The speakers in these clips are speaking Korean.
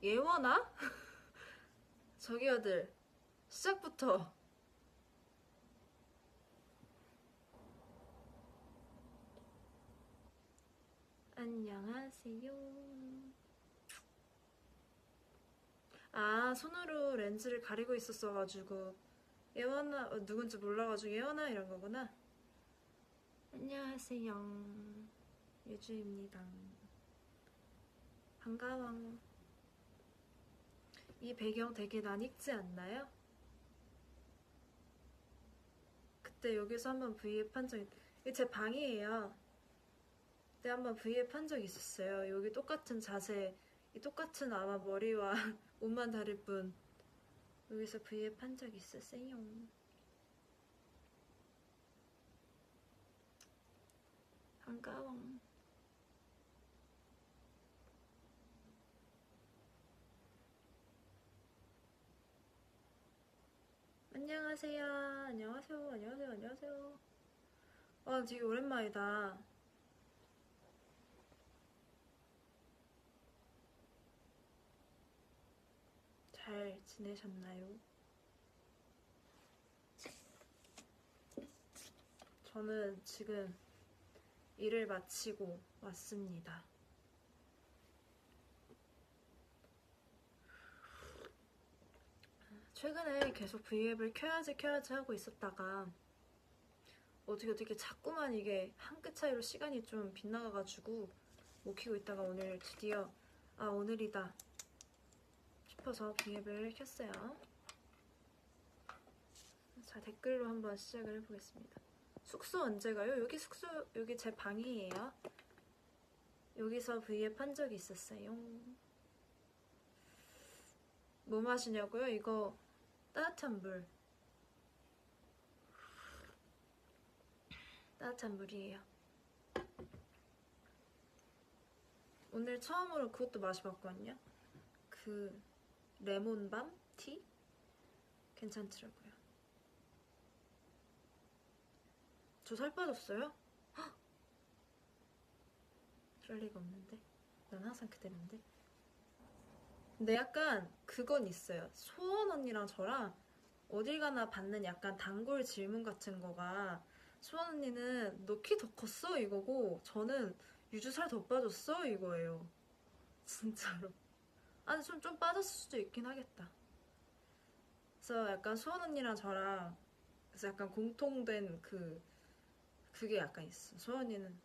예원아? 저기요들 시작부터 안녕하세요. 아, 손으로 렌즈를 가리고 있었어가지고 예원아 누군지 몰라가지고 예원아 이런 거구나. 안녕하세요. 유주입니다. 반가워. 이 배경 되게 낯익지 않나요? 그때 여기서 한번 V앱 한 적, 이게 제 방이에요. 그때 한번 V앱 한 적 있었어요. 여기 똑같은 자세, 이 똑같은 아마 머리와 옷만 다를 뿐 여기서 V앱 한 적 있었어요. 반가워. 안녕하세요. 안녕하세요. 안녕하세요. 안녕하세요. 아, 되게 오랜만이다. 잘 지내셨나요? 저는 지금 일을 마치고 왔습니다. 최근에 계속 V앱을 켜야지 하고 있었다가 어떻게 자꾸만 이게 한 끗 차이로 시간이 좀 빗나가가지고 못 켜고 있다가 오늘 드디어 아, 오늘이다 싶어서 V앱을 켰어요. 자, 댓글로 한번 시작을 해보겠습니다. 숙소 언제 가요? 여기 숙소, 여기 제 방이에요. 여기서 V앱 한 적이 있었어요. 뭐 마시냐고요? 이거 따뜻한 물. 따뜻한 물이에요. 오늘 처음으로 그것도 마셔봤거든요. 그 레몬밤 티? 괜찮더라고요. 저 살 빠졌어요? 그럴 리가 없는데. 난 항상 그대로인데. 근데 약간 그건 있어요. 소원 언니랑 저랑 어딜 가나 받는 약간 단골 질문 같은 거가 소원 언니는 너 키 더 컸어? 이거고 저는 유주 살 더 빠졌어? 이거예요. 진짜로. 아니 좀 빠졌을 수도 있긴 하겠다. 그래서 약간 소원 언니랑 저랑 그래서 약간 공통된 그게 약간 있어. 소원 언니는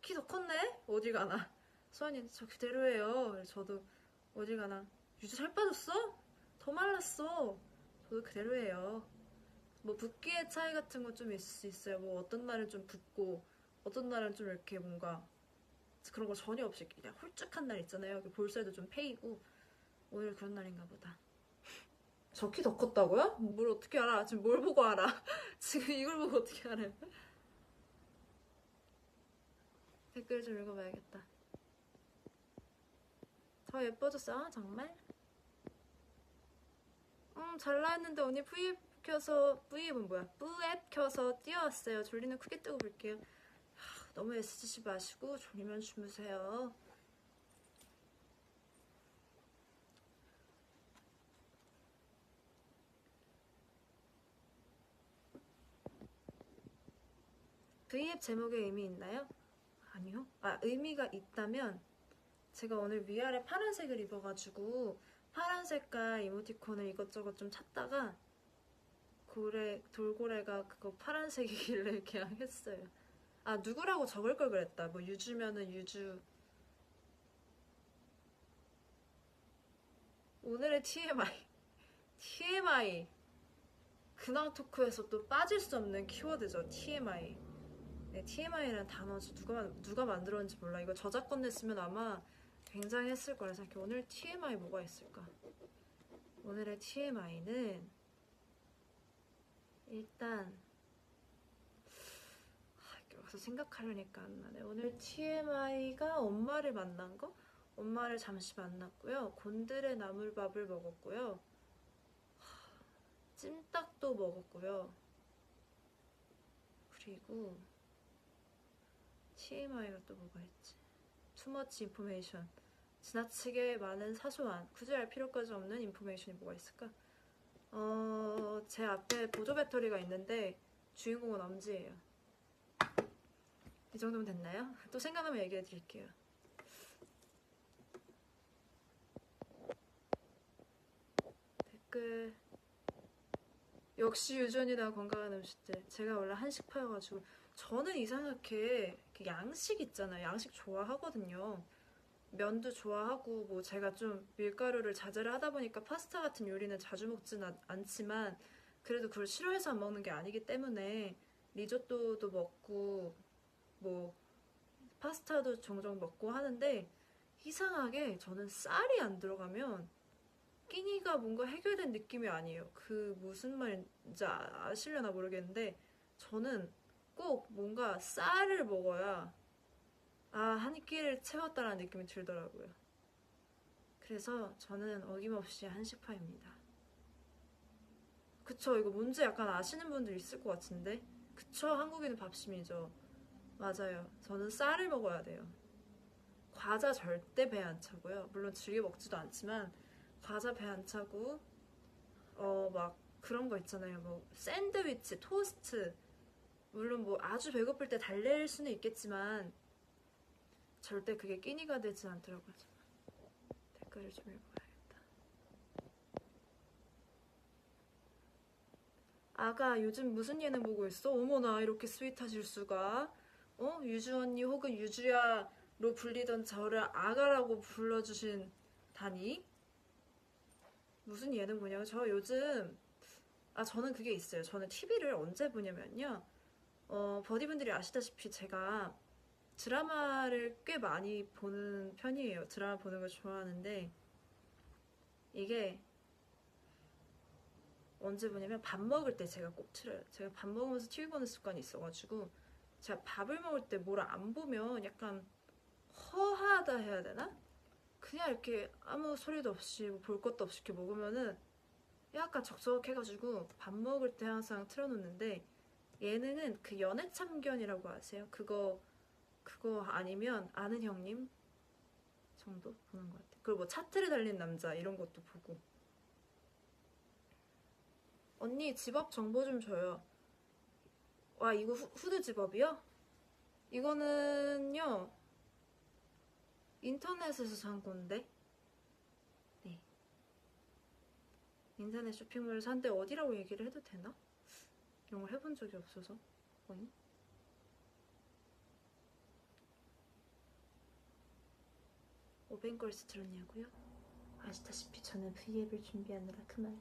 키 더 컸네? 어딜 가나. 소원 언니는 저 그대로예요. 그래서 저도 어딜 가나 유주 살 빠졌어? 더 말랐어. 저도 그대로예요. 뭐 붓기의 차이 같은 거 좀 있을 수 있어요. 뭐 어떤 날은 좀 붓고 어떤 날은 좀 이렇게 뭔가 그런 거 전혀 없이 그냥 홀쭉한 날 있잖아요. 볼살도 좀 패이고 오늘 그런 날인가 보다. 저 키 더 컸다고요? 뭘 어떻게 알아? 지금 뭘 보고 알아? 지금 이걸 보고 어떻게 알아요? 댓글 좀 읽어봐야겠다. 더 예뻐졌어? 아, 정말? 잘 나왔는데 언니 V앱 켜서 V앱은 뭐야? V앱 켜서 뛰어왔어요. 졸리는 크게 뜨고 볼게요. 너무 애쓰지 마시고 졸리면 주무세요. V앱 제목에 의미 있나요? 아니요. 아, 의미가 있다면 제가 오늘 위아래 파란색을 입어가지고 파란 색깔 이모티콘을 이것저것 좀 찾다가 돌고래가 그거 파란색이길래 그냥 했어요. 아, 누구라고 적을 걸 그랬다. 뭐 유주면은 유주. 오늘의 TMI. TMI. 근황 토크에서 또 빠질 수 없는 키워드죠. TMI. 네, TMI라는 단어 누가 만들었는지 몰라. 이거 저작권 냈으면 아마 굉장히 했을 거라 생각해. 오늘 TMI 뭐가 있을까? 오늘의 TMI는 일단 여기서 생각하려니까 안 나네. 오늘 TMI가 엄마를 만난 거? 엄마를 잠시 만났고요. 곤드레 나물밥을 먹었고요. 찜닭도 먹었고요. 그리고 TMI가 또 뭐가 있지? Too much information. 지나치게 많은 사소한, 굳이 알 필요까지 없는 인포메이션이 뭐가 있을까? 제 앞에 보조 배터리가 있는데 주인공은 엄지예요. 이 정도면 됐나요? 또 생각나면 얘기해 드릴게요. 댓글. 역시 유전이다. 건강한 음식들. 제가 원래 한식파여가지고 저는 이상하게 양식 있잖아요. 양식 좋아하거든요. 면도 좋아하고 뭐 제가 좀 밀가루를 자제를 하다 보니까 파스타 같은 요리는 자주 먹진 않지만 그래도 그걸 싫어해서 안 먹는 게 아니기 때문에 리조또도 먹고 뭐 파스타도 종종 먹고 하는데 이상하게 저는 쌀이 안 들어가면 끼니가 뭔가 해결된 느낌이 아니에요. 그 무슨 말인지 아시려나 모르겠는데 저는 꼭 뭔가 쌀을 먹어야 한 끼를 채웠다라는 느낌이 들더라고요. 그래서 저는 어김없이 한식파입니다. 그쵸, 이거 문제 약간 아시는 분들 있을 것 같은데. 그쵸, 한국인은 밥심이죠. 맞아요. 저는 쌀을 먹어야 돼요. 과자 절대 배 안 차고요. 물론 즐겨 먹지도 않지만 과자 배 안 차고 막 그런 거 있잖아요. 뭐 샌드위치, 토스트. 물론 뭐 아주 배고플 때 달랠 수는 있겠지만 절대 그게 끼니가 되진 않더라고요. 댓글을 좀 읽어야겠다. 아가 요즘 무슨 예능 보고 있어? 어머나 이렇게 스윗하실 수가. 유주 언니 혹은 유주야로 불리던 저를 아가라고 불러주신 다니. 무슨 예능 보냐고. 저 요즘 저는 그게 있어요. 저는 TV를 언제 보냐면요. 버디분들이 아시다시피 제가 드라마를 꽤 많이 보는 편이에요. 드라마 보는 걸 좋아하는데 이게 언제 보냐면 밥 먹을 때 제가 꼭 틀어요. 제가 밥 먹으면서 TV 보는 습관이 있어가지고 제가 밥을 먹을 때 뭘 안 보면 약간 허하다 해야 되나? 그냥 이렇게 아무 소리도 없이 볼 것도 없이 이렇게 먹으면은 약간 적적해가지고 밥 먹을 때 항상 틀어놓는데 예능은 그 연애참견이라고 아세요? 그거 아니면 아는 형님 정도 보는 것 같아요. 그리고 뭐 차트를 달린 남자 이런 것도 보고. 언니 집업 정보 좀 줘요. 와 이거 후드 집업이요? 이거는요 인터넷에서 산 건데. 네. 인터넷 쇼핑몰을 산데 어디라고 얘기를 해도 되나? 이런 걸 해본 적이 없어서. 아니? 오벤걸스 들었냐고요? 아시다시피 저는 V앱을 준비하느라 그만.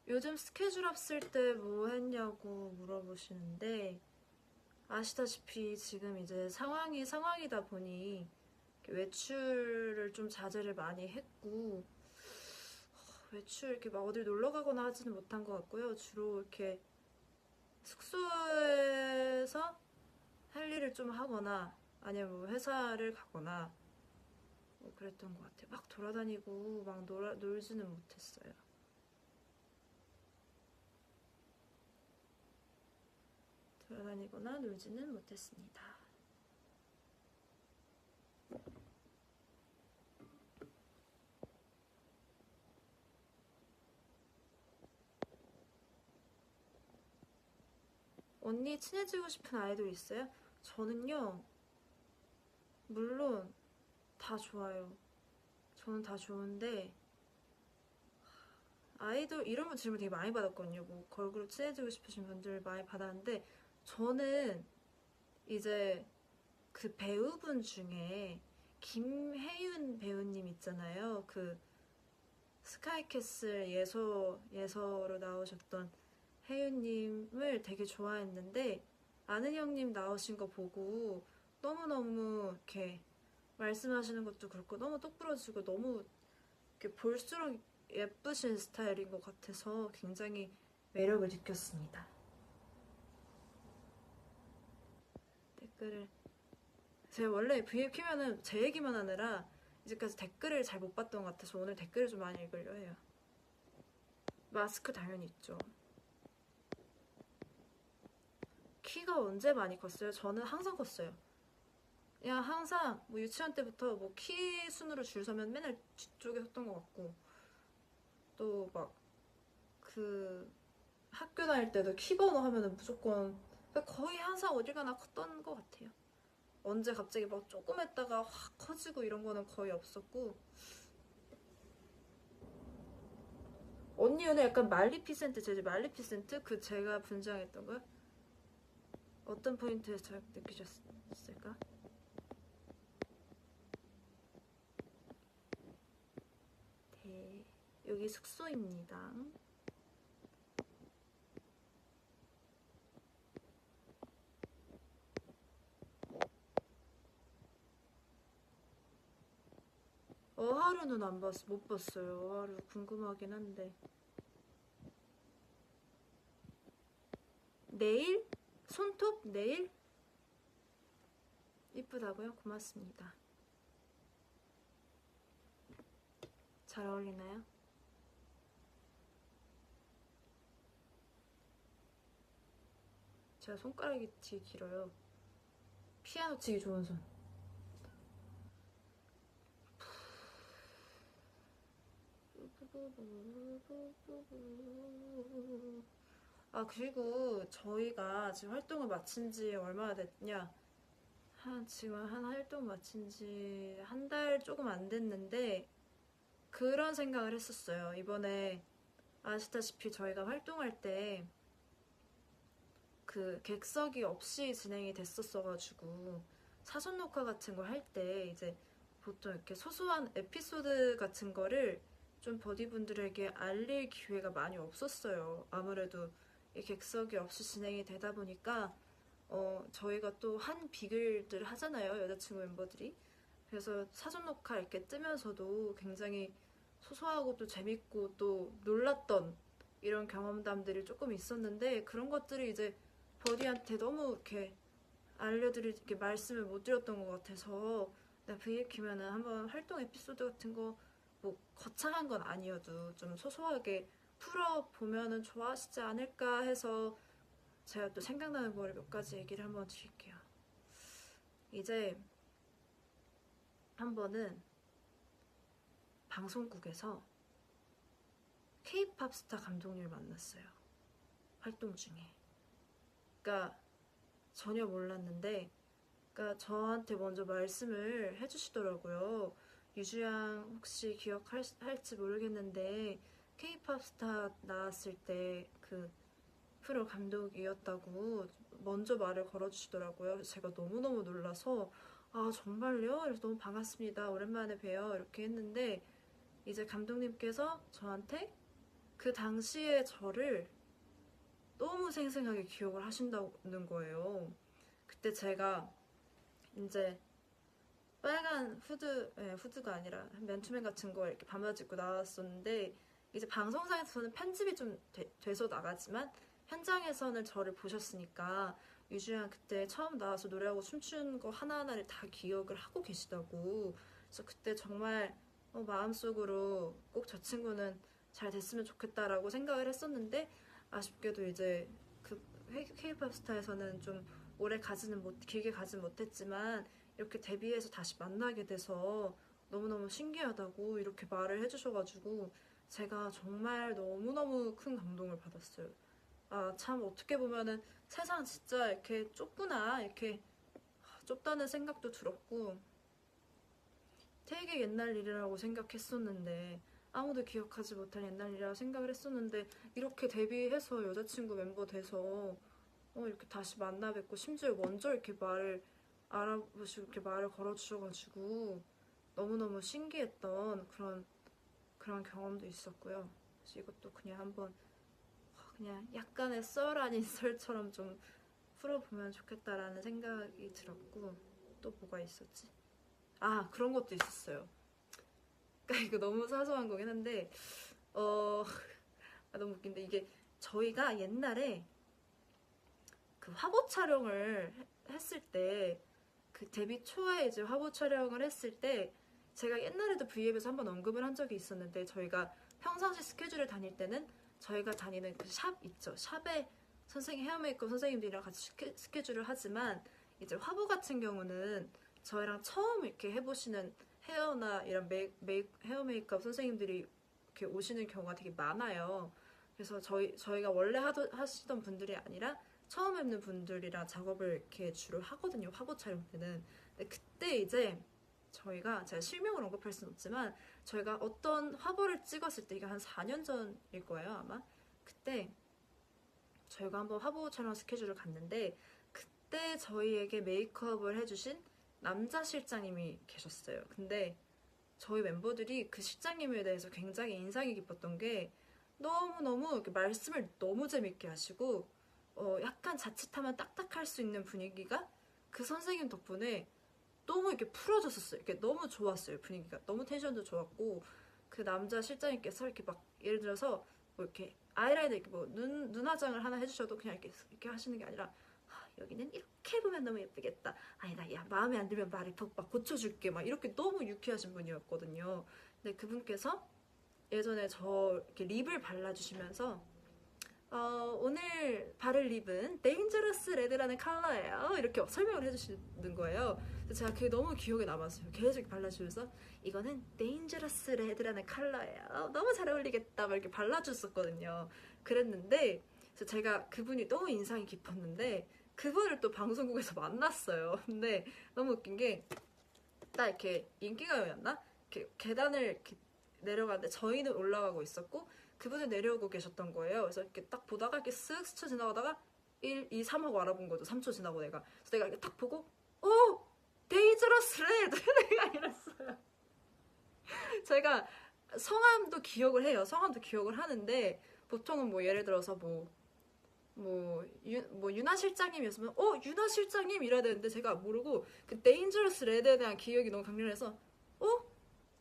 요즘 스케줄 없을 때 뭐 했냐고 물어보시는데 아시다시피 지금 이제 상황이다 보니 외출을 좀 자제를 많이 했고 외출 이렇게 막 어딜 놀러 가거나 하지는 못한 것 같고요. 주로 이렇게 숙소에서 할 일을 좀 하거나 아니면 뭐 회사를 가거나 뭐 그랬던 것 같아요. 막 돌아다니고 막 놀지는 못했어요. 돌아다니거나 놀지는 못했습니다. 언니 친해지고 싶은 아이돌 있어요? 저는요 물론 다 좋아요. 저는 다 좋은데 아이돌 이런 거 질문 되게 많이 받았거든요. 뭐 걸그룹 친해지고 싶으신 분들 많이 받았는데 저는 이제 그 배우분 중에 김혜윤 배우님 있잖아요. 그 스카이캐슬 예서로 나오셨던 혜윤님을 되게 좋아했는데 아는 형님 나오신 거 보고 너무너무 이렇게 말씀하시는 것도 그렇고 너무 똑부러지고 너무 이렇게 볼수록 예쁘신 스타일인 것 같아서 굉장히 매력을 느꼈습니다. 댓글을 제가 원래 V앱 키면은 제 얘기만 하느라 이제까지 댓글을 잘 못 봤던 것 같아서 오늘 댓글을 좀 많이 읽으려 해요. 마스크 당연히 있죠. 키가 언제 많이 컸어요? 저는 항상 컸어요. 그냥 항상 뭐 유치원 때부터 뭐 키 순으로 줄 서면 맨날 뒤쪽에 섰던 것 같고, 또 막 그 학교 다닐 때도 키 번호 하면은 무조건 거의 항상 어딜 가나 컸던 것 같아요. 언제 갑자기 막 조금 했다가 확 커지고 이런 거는 거의 없었고. 언니 오늘 약간 말리피센트, 제지 말리피센트? 그 제가 분장했던 거요? 어떤 포인트에서 잘 느끼셨을까? 네, 여기 숙소입니다. 어하루는 못 봤어요. 어하루 궁금하긴 한데. 네일? 손톱? 네일? 이쁘다고요? 고맙습니다. 잘 어울리나요? 제가 손가락이 되게 길어요. 피아노 치기 좋은 손. 아, 그리고 저희가 지금 활동을 마친 지 얼마나 됐냐? 지금 한 활동 마친 지 한 달 조금 안 됐는데, 그런 생각을 했었어요. 이번에 아시다시피 저희가 활동할 때 그 객석이 없이 진행이 됐었어가지고, 사전 녹화 같은 거 할 때 이제 보통 이렇게 소소한 에피소드 같은 거를 좀 버디분들에게 알릴 기회가 많이 없었어요. 아무래도 이 객석이 없이 진행이 되다 보니까 저희가 또 한 비글들 하잖아요, 여자친구 멤버들이. 그래서 사전 녹화 이렇게 뜨면서도 굉장히 소소하고 또 재밌고 또 놀랐던 이런 경험담들이 조금 있었는데, 그런 것들이 이제 버디한테 너무 이렇게 알려드릴 이렇게 말씀을 못 드렸던 것 같아서, 내가 브이앱키면은 한번 활동 에피소드 같은 거 뭐 거창한 건 아니어도 좀 소소하게 풀어보면은 좋아하시지 않을까 해서 제가 또 생각나는 거를 몇 가지 얘기를 한번 드릴게요. 이제 한 번은 방송국에서 K-팝 스타 감독님을 만났어요. 활동 중에. 그러니까 전혀 몰랐는데, 그러니까 저한테 먼저 말씀을 해주시더라고요. 유주양 혹시 기억할지 모르겠는데 K-팝 스타 나왔을 때 그 프로 감독이었다고 먼저 말을 걸어주시더라고요. 제가 너무너무 놀라서, 아 정말요? 그래서 너무 반갑습니다, 오랜만에 봬요, 이렇게 했는데, 이제 감독님께서 저한테 그 당시의 저를 너무 생생하게 기억을 하신다는 거예요. 그때 제가 이제 빨간 후드가 아니라 맨투맨 같은 거 이렇게 반바지 입고 나왔었는데, 이제 방송사에서는 편집이 좀 돼서 나가지만 현장에서는 저를 보셨으니까 유주양 그때 처음 나와서 노래하고 춤춘 거 하나하나를 다 기억을 하고 계시다고. 그래서 그때 정말 마음속으로 꼭 저 친구는 잘 됐으면 좋겠다라고 생각을 했었는데, 아쉽게도 이제 그 K-팝 스타에서는 좀 길게 가지는 못했지만 이렇게 데뷔해서 다시 만나게 돼서 너무너무 신기하다고 이렇게 말을 해주셔가지고 제가 정말 너무너무 큰 감동을 받았어요. 아, 참 어떻게 보면은 세상 진짜 이렇게 좁구나, 이렇게 좁다는 생각도 들었고, 되게 옛날 일이라고 생각했었는데, 아무도 기억하지 못할 옛날 일이라고 생각을 했었는데, 이렇게 데뷔해서 여자친구 멤버 돼서 이렇게 다시 만나 뵙고, 심지어 먼저 이렇게 말을 알아보시고 이렇게 말을 걸어주셔가지고 너무너무 신기했던 그런 경험도 있었고요. 그래서 이것도 그냥 한번 그냥 약간의 썰 아닌 썰처럼 좀 풀어보면 좋겠다라는 생각이 들었고, 또 뭐가 있었지? 아, 그런 것도 있었어요. 그러니까 이거 너무 사소한 거긴 한데 너무 웃긴데, 이게 저희가 옛날에 그 화보 촬영을 했을 때, 그 데뷔 초에 이제 화보 촬영을 했을 때, 제가 옛날에도 V앱에서 한번 언급을 한 적이 있었는데, 저희가 평상시 스케줄을 다닐 때는 저희가 다니는 그 샵 있죠. 샵에 헤어 메이크업 선생님들이랑 같이 스케줄을 하지만 이제 화보 같은 경우는 저희랑 처음 이렇게 해보시는 헤어나 이런 헤어 메이크업 선생님들이 이렇게 오시는 경우가 되게 많아요. 그래서 저희가 원래 하시던 분들이 아니라 처음 뵙는 분들이랑 작업을 이렇게 주로 하거든요. 화보 촬영 때는. 근데 그때 이제 제가 실명을 언급할 수는 없지만 저희가 어떤 화보를 찍었을 때 이게 한 4년 전일 거예요 아마. 그때 저희가 한번 화보 촬영 스케줄을 갔는데 그때 저희에게 메이크업을 해주신 남자 실장님이 계셨어요. 근데 저희 멤버들이 그 실장님에 대해서 굉장히 인상이 깊었던 게 너무너무 이렇게 말씀을 너무 재밌게 하시고 약간 자칫하면 딱딱할 수 있는 분위기가 그 선생님 덕분에 너무 이렇게 풀어졌었어요. 이렇게 너무 좋았어요. 분위기가 너무 텐션도 좋았고 그 남자 실장님께서 이렇게 막 예를 들어서 뭐 이렇게 아이라이너 이렇게 뭐 눈화장을 하나 해주셔도 그냥 이렇게 하시는 게 아니라 여기는 이렇게 해보면 너무 예쁘겠다. 아니다, 야 마음에 안 들면 말을 막 고쳐줄게. 막 이렇게 너무 유쾌하신 분이었거든요. 근데 그분께서 예전에 저 이렇게 립을 발라주시면서 오늘 바를 립은 Dangerous Red라는 컬러예요. 이렇게 설명을 해주시는 거예요. 그래서 제가 그게 너무 기억에 남았어요. 계속 발라주면서 이거는 Dangerous Red라는 컬러예요. 너무 잘 어울리겠다. 막 이렇게 발라줬었거든요. 그랬는데 그래서 제가 그분이 너무 인상이 깊었는데 그분을 또 방송국에서 만났어요. 근데 너무 웃긴 게 딱 이렇게 인기가요였나? 이렇게 계단을 이렇게 내려가는데 저희는 올라가고 있었고 그분은 내려오고 계셨던 거예요. 그래서 이렇게 딱 보다가 이렇게 쓱 스쳐 지나가다가 1, 2, 3 하고 알아본 거죠. 3초 지나고 내가. 그래서 내가 이렇게 딱 보고 데이저러스 레드! 내가 이랬어요. 제가 성함도 기억을 해요. 성함도 기억을 하는데 보통은 뭐 예를 들어서 유나 실장님이었으면 유나 실장님 이래야 되는데 제가 모르고 그 데인저러스 레드에 대한 기억이 너무 강렬해서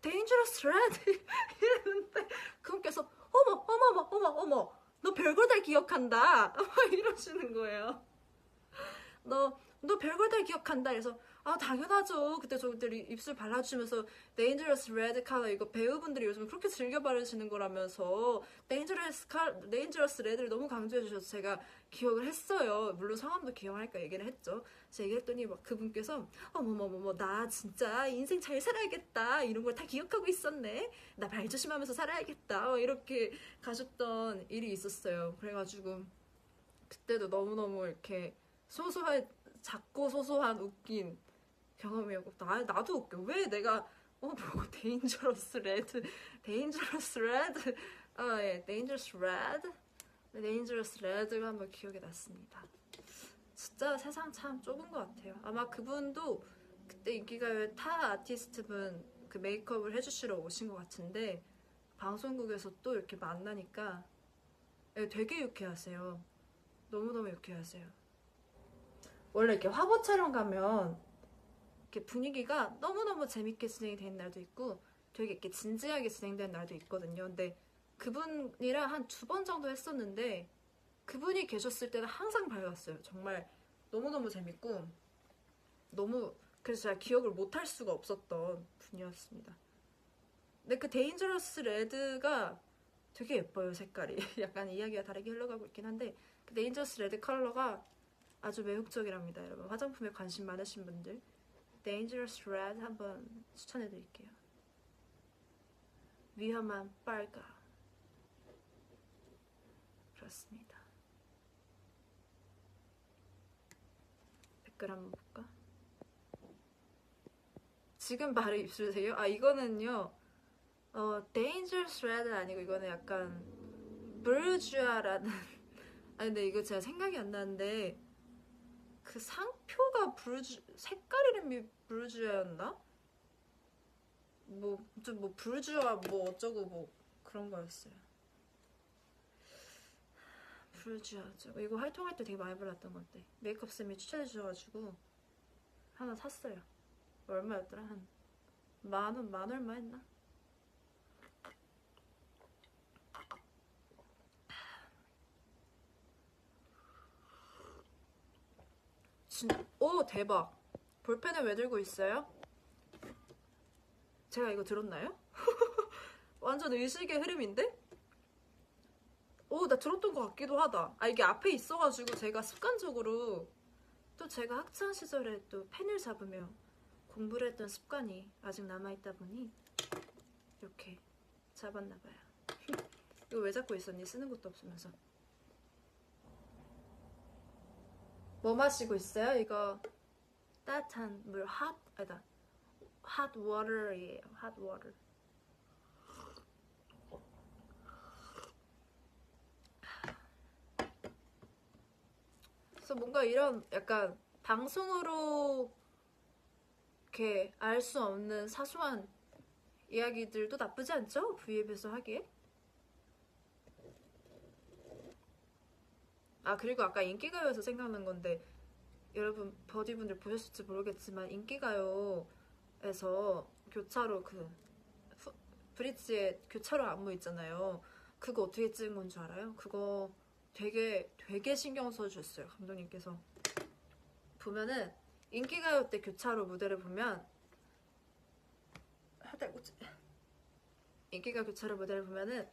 데인저러스 레드 이랬는데 그분께서 어머 너 별걸 다 기억한다 이러시는 거예요. 너 별걸 다 기억한다. 그래서 당연하죠. 그때 저분들이 입술 발라주면서 Dangerous Red Color 이거 배우분들이 요즘 그렇게 즐겨 바르시는 거라면서 Dangerous Red를 너무 강조해 주셔서 제가 기억을 했어요. 물론 성함도 기억하니까 얘기를 했죠. 제가 얘기했더니 막 그분께서 어머머머머 나 진짜 인생 잘 살아야겠다 이런 걸 다 기억하고 있었네. 나 말 조심하면서 살아야겠다 이렇게 가셨던 일이 있었어요. 그래가지고 그때도 너무너무 이렇게 작고 소소한 웃긴 경험이었고 나도 웃겨. 왜 내가 뭐 데인저러스 레드 예 데인저러스 레드가 한번 기억이 났습니다. 진짜 세상 참 좁은 것 같아요. 아마 그분도 그때 인기가요의 타 아티스트분 그 메이크업을 해주시러 오신 것 같은데 방송국에서 또 이렇게 만나니까 되게 유쾌하세요. 너무너무 유쾌하세요. 원래 이렇게 화보 촬영 가면 이렇게 분위기가 너무너무 재밌게 진행이 되는 날도 있고 되게 이렇게 진지하게 진행되는 날도 있거든요. 근데 그분이랑 한 2번 정도 했었는데 그분이 계셨을 때는 항상 밝았어요. 정말 너무너무 재밌고 그래서 제가 기억을 못할 수가 없었던 분이었습니다. 근데 그 데인저러스 레드가 되게 예뻐요. 색깔이 약간 이야기가 다르게 흘러가고 있긴 한데 그 데인저러스 레드 컬러가 아주 매혹적이랍니다. 여러분 화장품에 관심 많으신 분들 Dangerous Red 한번 추천해드릴게요. 위험한 빨강. 그렇습니다. 댓글 한번 볼까? 지금 바로 입술이세요? 이거는요 Dangerous Red 아니고 이거는 약간 브루주아라는 근데 이거 제가 생각이 안 나는데 그 상표가 색깔 이름이 브루주아였나? 브루주아 어쩌고 그런 거였어요. 브루주아 어쩌고 이거 활동할 때 되게 많이 발랐던 건데 메이크업쌤이 추천해 주셔가지고 하나 샀어요. 얼마였더라? 한 만 얼마 했나? 오 대박. 볼펜을 왜 들고 있어요? 제가 이거 들었나요? 완전 의식의 흐름인데? 나 들었던 것 같기도 하다. 이게 앞에 있어가지고 제가 습관적으로 또 제가 학창 시절에 또 펜을 잡으며 공부를 했던 습관이 아직 남아있다 보니 이렇게 잡았나봐요. 이거 왜 잡고 있었니? 쓰는 것도 없으면서. 뭐 마시고 있어요? 이거 따뜻한 물, 아니다. hot water이에요. hot water. 그래서 뭔가 이런 약간 방송으로 이렇게 알 수 없는 사소한 이야기들도 나쁘지 않죠? V앱에서 하기에. 그리고 아까 인기가요에서 생각난 건데, 여러분 버디분들 보셨을지 모르겠지만 인기가요에서 교차로 브릿지에 교차로 안무 있잖아요. 그거 어떻게 찍은 건 줄 알아요? 그거 되게 신경 써주셨어요, 감독님께서. 보면은 인기가요 때 교차로 무대를 보면 인기가 교차로 무대를 보면은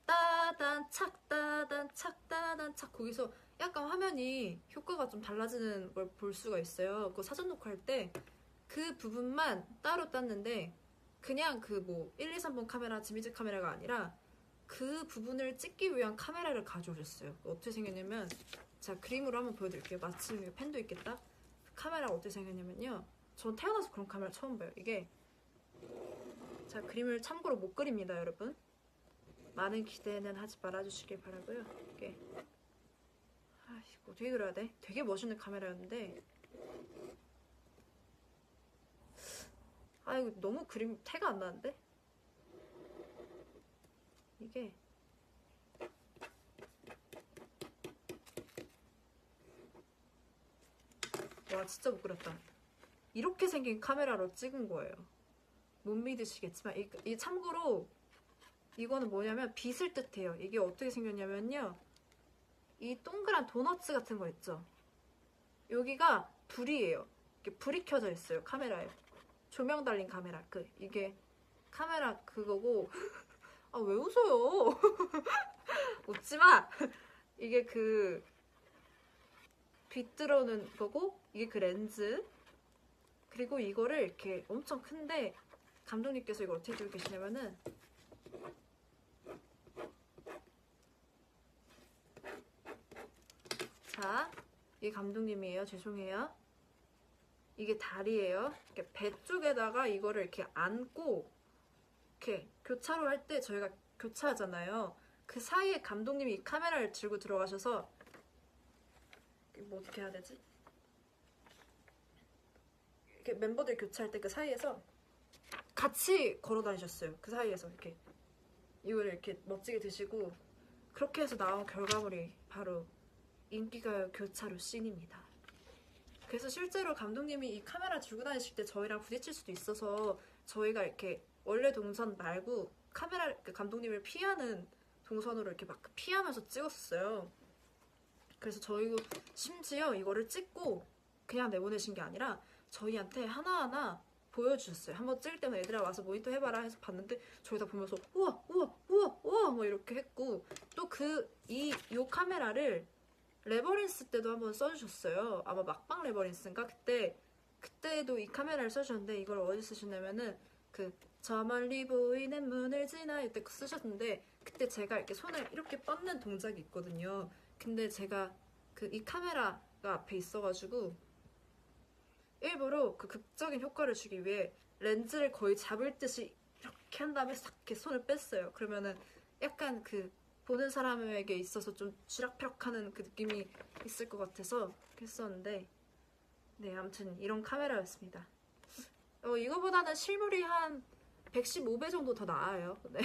따단 착 따단 착 따단 착 거기서 약간 화면이 효과가 좀 달라지는 걸 볼 수가 있어요. 그거 사전 녹화할 때 그 부분만 따로 땄는데, 그냥 1, 2, 3번 카메라, 지미즈 카메라가 아니라 그 부분을 찍기 위한 카메라를 가져오셨어요. 어떻게 생겼냐면, 제가 그림으로 한번 보여드릴게요. 마침 펜도 있겠다. 카메라가 어떻게 생겼냐면요, 전 태어나서 그런 카메라 처음 봐요. 이게 제가 그림을 참고로 못 그립니다, 여러분. 많은 기대는 하지 말아주시길 바라고요. 이게 이거 어떻게 그려야 돼? 되게 멋있는 카메라였는데, 이거 너무 그림 태가 안 나는데? 이게 와, 진짜 못 그렸다. 이렇게 생긴 카메라로 찍은 거예요. 못 믿으시겠지만 이 참고로 이거는 뭐냐면 빛을 뜻해요. 이게 어떻게 생겼냐면요, 이 동그란 도너츠 같은 거 있죠? 여기가 불이에요. 이렇게 불이 켜져 있어요, 카메라에. 조명 달린 카메라. 이게 카메라 그거고. 왜 웃어요? 웃지마. 이게 빛 들어오는 거고, 이게 렌즈. 그리고 이거를 이렇게 엄청 큰데, 감독님께서 이걸 어떻게 들고 계시냐면은, 자, 이게 감독님이에요. 죄송해요. 이게 다리예요. 이렇게 배 쪽에다가 이거를 이렇게 안고, 이렇게 교차로 할 때 저희가 교차하잖아요. 그 사이에 감독님이 이 카메라를 들고 들어가셔서, 뭐 어떻게 해야 되지? 이렇게 멤버들 교차할 때 그 사이에서 같이 걸어 다니셨어요. 그 사이에서 이렇게 이거를 이렇게 멋지게 드시고, 그렇게 해서 나온 결과물이 바로 인기가요 교차로 씬입니다. 그래서 실제로 감독님이 이 카메라 들고 다니실 때 저희랑 부딪힐 수도 있어서, 저희가 이렇게 원래 동선 말고 감독님을 피하는 동선으로 이렇게 막 피하면서 찍었어요. 그래서 저희도 심지어 이거를 찍고 그냥 내보내신 게 아니라 저희한테 하나하나 보여주셨어요. 한번 찍을 때는 얘들아 와서 모니터 해봐라 해서 봤는데, 저희 다 보면서 우와 우와 우와 우와 뭐 이렇게 했고, 또 이 카메라를 레버린스 때도 한번 써주셨어요. 아마 막방 레버린스인가? 그때도 이 카메라를 써주셨는데, 이걸 어디 쓰셨냐면은 저 멀리 보이는 문을 지나 이때 쓰셨는데, 그때 제가 이렇게 손을 이렇게 뻗는 동작이 있거든요. 근데 제가 이 카메라가 앞에 있어가지고 일부러 극적인 효과를 주기 위해 렌즈를 거의 잡을 듯이 이렇게 한 다음에 싹 이렇게 손을 뺐어요. 그러면은 약간 보는 사람에게 있어서 좀 쥐락펴락하는 그 느낌이 있을 것 같아서 했었는데, 네, 아무튼 이런 카메라였습니다. 이거보다는 실물이 한 115배 정도 더 나아요. 네.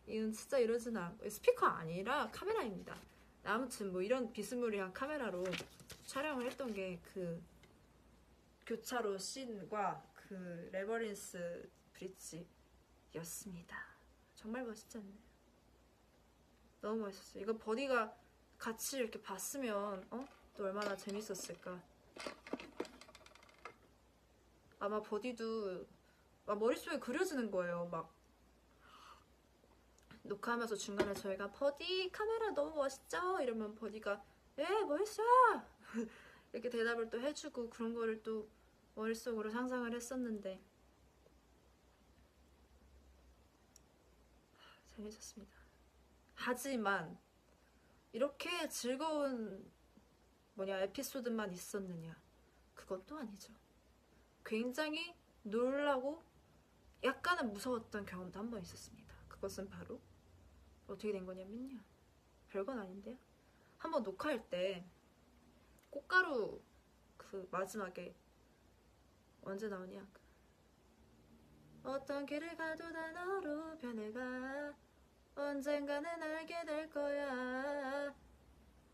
이건 진짜 이러진 않고, 스피커 아니라 카메라입니다. 아무튼 뭐 이런 비스무리한 카메라로 촬영을 했던 게 교차로 씬과 레버린스 브릿지였습니다. 정말 멋있지 않나요? 너무 멋있었어요. 이거 버디가 같이 이렇게 봤으면 또 얼마나 재밌었을까. 아마 버디도 머릿속에 그려지는 거예요. 막 녹화하면서 중간에 저희가 버디 카메라 너무 멋있죠? 이러면 버디가 예 멋있어 이렇게 대답을 또 해주고 그런 거를 또 머릿속으로 상상을 했었는데 재밌었습니다. 하지만 이렇게 즐거운 에피소드만 있었느냐? 그건 또 아니죠. 굉장히 놀라고 약간은 무서웠던 경험도 한 번 있었습니다. 그것은 바로 어떻게 된 거냐면요. 별건 아닌데요. 한번 녹화할 때 꽃가루 그 마지막에 언제 나오냐? 어떤 길을 가도 다 너로 변해가 언젠가는 알게 될 거야.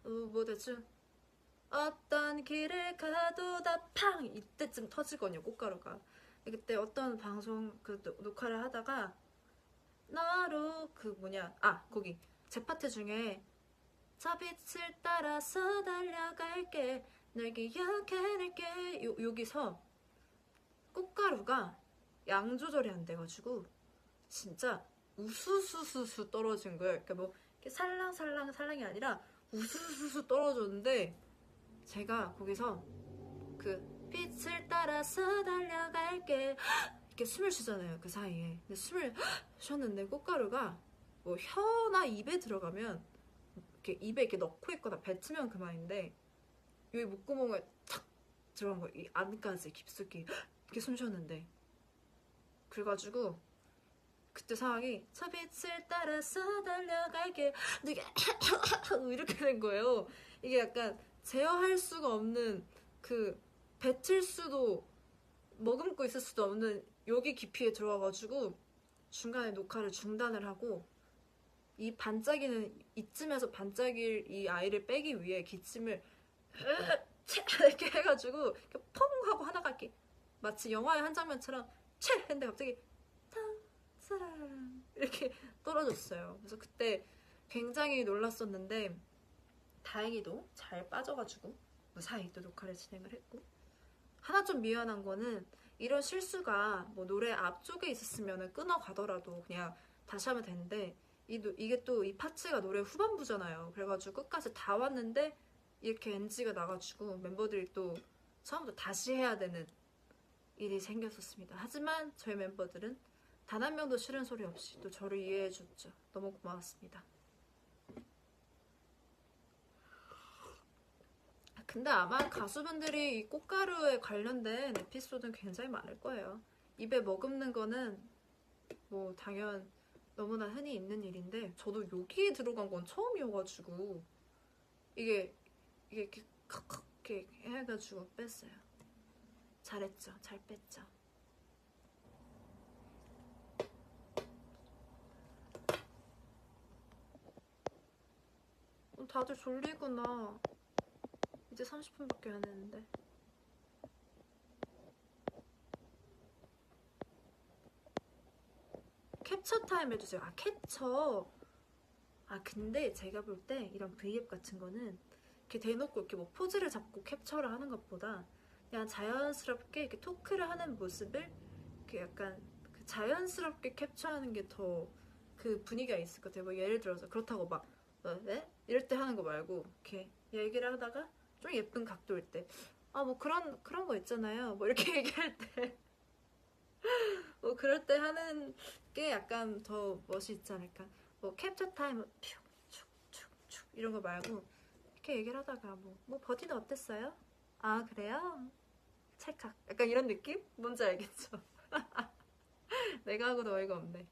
뭐 대충 어떤 길을 가도 다 팡! 이때쯤 터지거든요, 꽃가루가. 그때 어떤 방송 그 녹화를 하다가 너로 거기 제 파트 중에 저 빛을 따라서 달려갈게 널 기억해낼게 여기서 꽃가루가 양 조절이 안 돼가지고 진짜 우수수수수 떨어진 거예요. 그러니까 뭐 이렇게 살랑살랑이 아니라 우수수수 떨어졌는데 제가 거기서 그 빛을 따라서 달려갈게 이렇게 숨을 쉬잖아요. 그 사이에. 근데 숨을 쉬었는데 꽃가루가 뭐 혀나 입에 들어가면 이렇게 입에 이렇게 넣고 있거나 뱉으면 그만인데 여기 목구멍에 탁 들어간 거 이 안까지 깊숙이 이렇게 숨 쉬었는데 그래가지고 그때 상황이 저 빛을 따라서 달려갈게 이게 이렇게 된 거예요. 이게 약간 제어할 수가 없는 그 뱉을 수도 머금고 있을 수도 없는 여기 깊이에 들어와가지고 중간에 녹화를 중단을 하고 이 반짝이는 이쯤에서 반짝일 이 아이를 빼기 위해 기침을 이렇게 해가지고 이렇게 펑 하고 하다가 이렇게 마치 영화의 한 장면처럼 채 했는데 갑자기 탕 사랑 이렇게 떨어졌어요. 그래서 그때 굉장히 놀랐었는데 다행히도 잘 빠져가지고 무사히 또 녹화를 진행을 했고 하나 좀 미안한 거는 이런 실수가 뭐 노래 앞쪽에 있었으면 끊어가더라도 그냥 다시 하면 되는데 이게 또 이 파츠가 노래 후반부잖아요. 그래가지고 끝까지 다 왔는데 이렇게 NG가 나가지고 멤버들이 또 처음부터 다시 해야 되는 일이 생겼었습니다. 하지만 저희 멤버들은 단 한 명도 싫은 소리 없이 또 저를 이해해줬죠. 너무 고마웠습니다. 근데 아마 가수분들이 이 꽃가루에 관련된 에피소드는 굉장히 많을 거예요. 입에 머금는 거는 뭐 당연 너무나 흔히 있는 일인데 저도 여기에 들어간 건 처음이어가지고 이게 이렇게 칵칵 이렇게 해가지고 뺐어요. 잘했죠. 잘 뺐죠. 다들 졸리구나. 이제 30분밖에 안 했는데. 캡처 타임 해주세요. 아 캡처. 아 근데 제가 볼 때 이런 V앱 같은 거는 이렇게 대놓고 이렇게 뭐 포즈를 잡고 캡처를 하는 것보다 그냥 자연스럽게 이렇게 토크를 하는 모습을 이렇게 약간 그 자연스럽게 캡처하는 게 더 그 분위기가 있을 것 같아요. 뭐 예를 들어서 그렇다고 막 네? 이럴 때 하는 거 말고 이렇게 얘기를 하다가 좀 예쁜 각도일 때 아 뭐 그런 거 있잖아요. 뭐 이렇게 얘기할 때 뭐 그럴 때 하는 게 약간 더 멋이 있지 않을까. 뭐 캡처 타임 툭툭툭툭 이런 거 말고 이렇게 얘기를 하다가 뭐 버디는 어땠어요? 아 그래요? 찰칵 약간 이런 느낌? 뭔지 알겠죠? 내가 하고도 어이가 없네.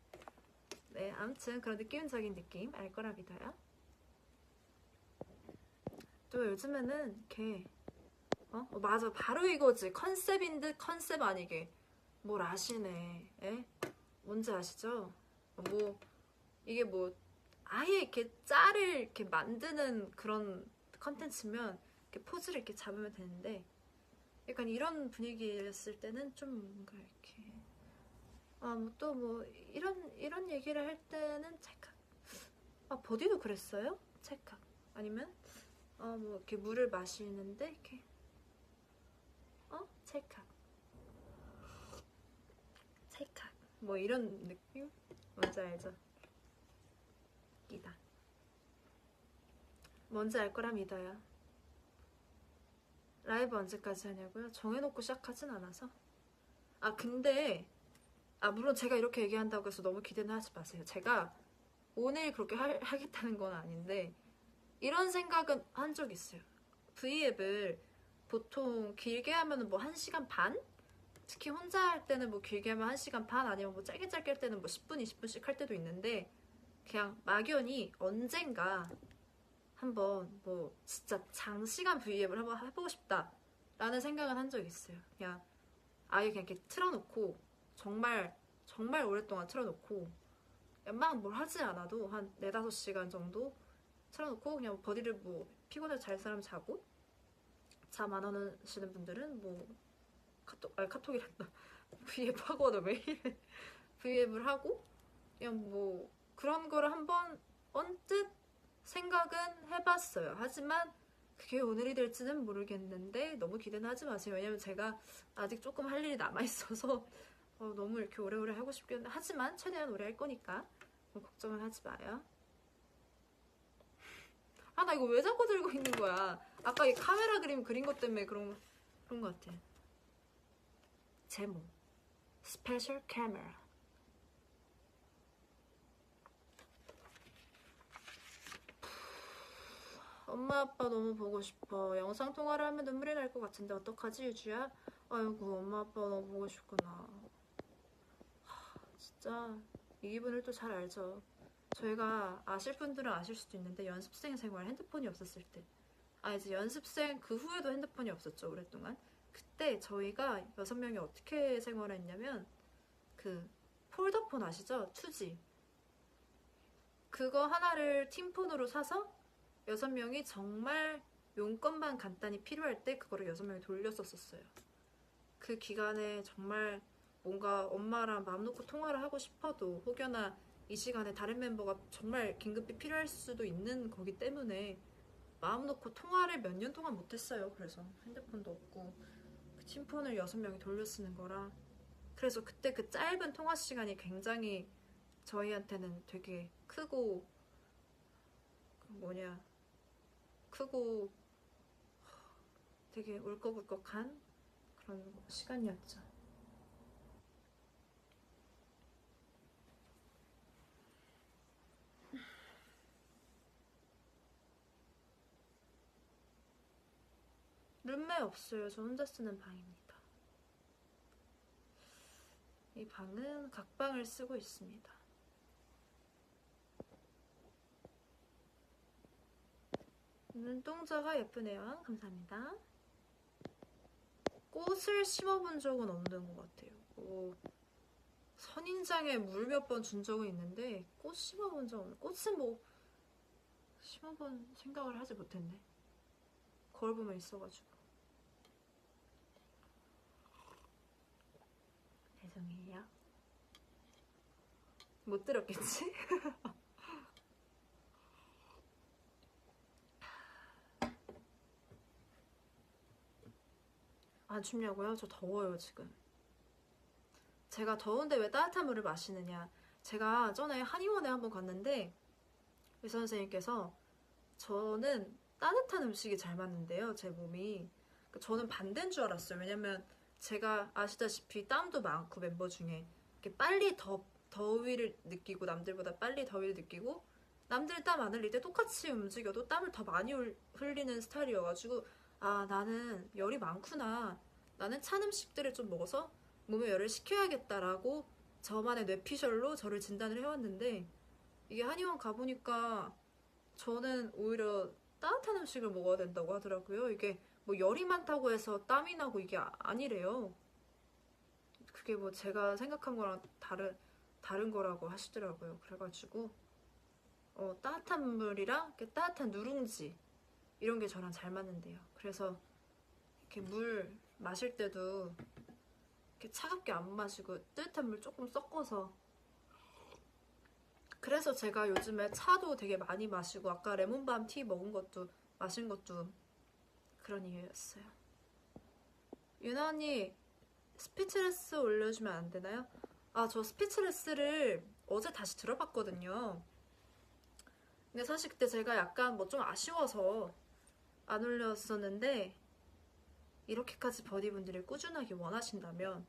네 아무튼 그런 느낌적인 느낌 알 거라 믿어요. 또 요즘에는 이렇게 맞아 바로 이거지. 컨셉인 듯 컨셉 아니게 뭘 아시네. 에? 뭔지 아시죠? 뭐 이게 뭐 아예 이렇게 짤을 이렇게 만드는 그런 컨텐츠면 이렇게 포즈를 이렇게 잡으면 되는데 약간 이런 분위기였을 때는 좀 뭔가 이렇게 또 이런 얘기를 할 때는 찰칵. 버디도 그랬어요? 찰칵. 아니면 뭐 이렇게 물을 마시는데 이렇게 찰칵. 찰칵. 뭐 이런 느낌? 뭔지 알죠? 이다. 뭔지 알 거라 믿어요. 라이브 언제까지 하냐고요? 정해놓고 시작하진 않아서. 아 근데 물론 제가 이렇게 얘기한다고 해서 너무 기대는 하지 마세요. 제가 오늘 그렇게 하겠다는 건 아닌데 이런 생각은 한 적 있어요. V앱을 보통 길게 하면 뭐 1시간 반? 특히 혼자 할 때는 뭐 길게 하면 1시간 반 아니면 뭐 짧게 할 때는 뭐 10분, 20분씩 할 때도 있는데 그냥 막연히 언젠가 한번 뭐 진짜 장시간 V앱을 한번 해보고 싶다 라는 생각은 한 적이 있어요. 그냥 아예 그냥 이렇게 틀어놓고 정말 오랫동안 틀어놓고 막 뭘 하지 않아도 한 4, 5시간 정도 틀어놓고 그냥 버디를 뭐 피곤해서 잘 사람 자고 잠 안 오시는 분들은 뭐 카톡이란다. V앱 하고 너 매일 V앱을 하고 그냥 뭐 그런 거를 한번 언뜻 생각은 해봤어요. 하지만 그게 오늘이 될지는 모르겠는데 너무 기대는 하지 마세요. 왜냐면 제가 아직 조금 할 일이 남아있어서 너무 이렇게 오래오래 하고 싶긴 하지만 최대한 오래 할 거니까 뭐 걱정은 하지 마요. 나 이거 왜 자꾸 들고 있는 거야? 아까 이 카메라 그림 그린 것 때문에 그런 것 같아. 제목 스페셜 카메라. 엄마 아빠 너무 보고 싶어. 영상통화를 하면 눈물이 날 것 같은데 어떡하지 유주야? 아이고 엄마 아빠 너무 보고 싶구나. 진짜 이 기분을 또 잘 알죠. 저희가 아실 분들은 아실 수도 있는데 연습생 생활 핸드폰이 없었을 때 이제 연습생 그 후에도 핸드폰이 없었죠. 오랫동안. 그때 저희가 6명이 어떻게 생활했냐면 그 폴더폰 아시죠? 2G 그거 하나를 팀폰으로 사서 6명이 정말 용건만 간단히 필요할 때 그거를 6명이 돌렸었어요. 그 기간에 정말 뭔가 엄마랑 마음 놓고 통화를 하고 싶어도 혹여나 이 시간에 다른 멤버가 정말 긴급히 필요할 수도 있는 거기 때문에 마음 놓고 통화를 몇 년 동안 못했어요. 그래서 핸드폰도 없고 그 팀폰을 6명이 돌려 쓰는 거라. 그래서 그때 그 짧은 통화 시간이 굉장히 저희한테는 되게 크고 크고 되게 울컥울컥한 그런 시간이었죠. 룸메 없어요. 저 혼자 쓰는 방입니다. 이 방은 각방을 쓰고 있습니다. 눈동자가 예쁘네요. 감사합니다. 꽃을 심어본 적은 없는 것 같아요. 선인장에 물 몇 번 준 적은 있는데 꽃 심어본 적은 없는. 꽃은 뭐 심어본 생각을 하지 못했네. 거울 보면 있어가지고. 죄송해요. 못 들었겠지? 안 춥냐고요? 저 더워요 지금. 제가 더운데 왜 따뜻한 물을 마시느냐. 제가 전에 한의원에 한번 갔는데 의사 선생님께서 저는 따뜻한 음식이 잘 맞는데요. 제 몸이. 저는 반대인 줄 알았어요. 왜냐면 제가 아시다시피 땀도 많고 멤버 중에 이렇게 빨리 더위를 느끼고 남들보다 빨리 더위를 느끼고 남들 땀 안 흘릴 때 똑같이 움직여도 땀을 더 많이 흘리는 스타일이어가지고 나는 열이 많구나. 나는 찬 음식들을 좀 먹어서 몸에 열을 식혀야겠다라고 저만의 뇌피셜로 저를 진단을 해왔는데 이게 한의원 가보니까 저는 오히려 따뜻한 음식을 먹어야 된다고 하더라고요. 이게 뭐 열이 많다고 해서 땀이 나고 이게 아니래요. 그게 뭐 제가 생각한 거랑 다른 거라고 하시더라고요. 그래가지고 따뜻한 물이랑 따뜻한 누룽지 이런 게 저랑 잘 맞는데요. 그래서 이렇게 물 마실 때도 이렇게 차갑게 안 마시고 뜨뜻한 물 조금 섞어서. 그래서 제가 요즘에 차도 되게 많이 마시고 아까 레몬밤 티 마신 것도 그런 이유였어요. 유나 언니 스피치레스 올려주면 안 되나요? 아, 저 스피치레스를 어제 다시 들어봤거든요. 근데 사실 그때 제가 약간 뭐 좀 아쉬워서 안 올렸었는데, 이렇게까지 버디분들이 꾸준하게 원하신다면,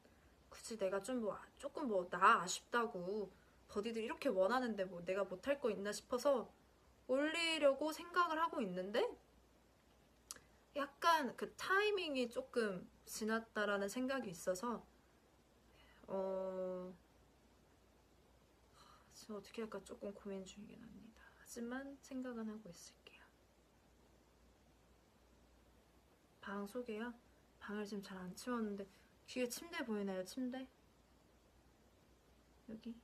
굳이 내가 좀 뭐, 조금 뭐, 나 아쉽다고 버디들이 이렇게 원하는데 뭐 내가 못할 거 있나 싶어서 올리려고 생각을 하고 있는데, 약간 그 타이밍이 조금 지났다라는 생각이 있어서, 어, 지금 어떻게 할까 조금 고민 중이긴 합니다. 하지만 생각은 하고 있을게요. 방 소개요? 방을 지금 잘 안 치웠는데 뒤에 침대 보이나요? 침대? 여기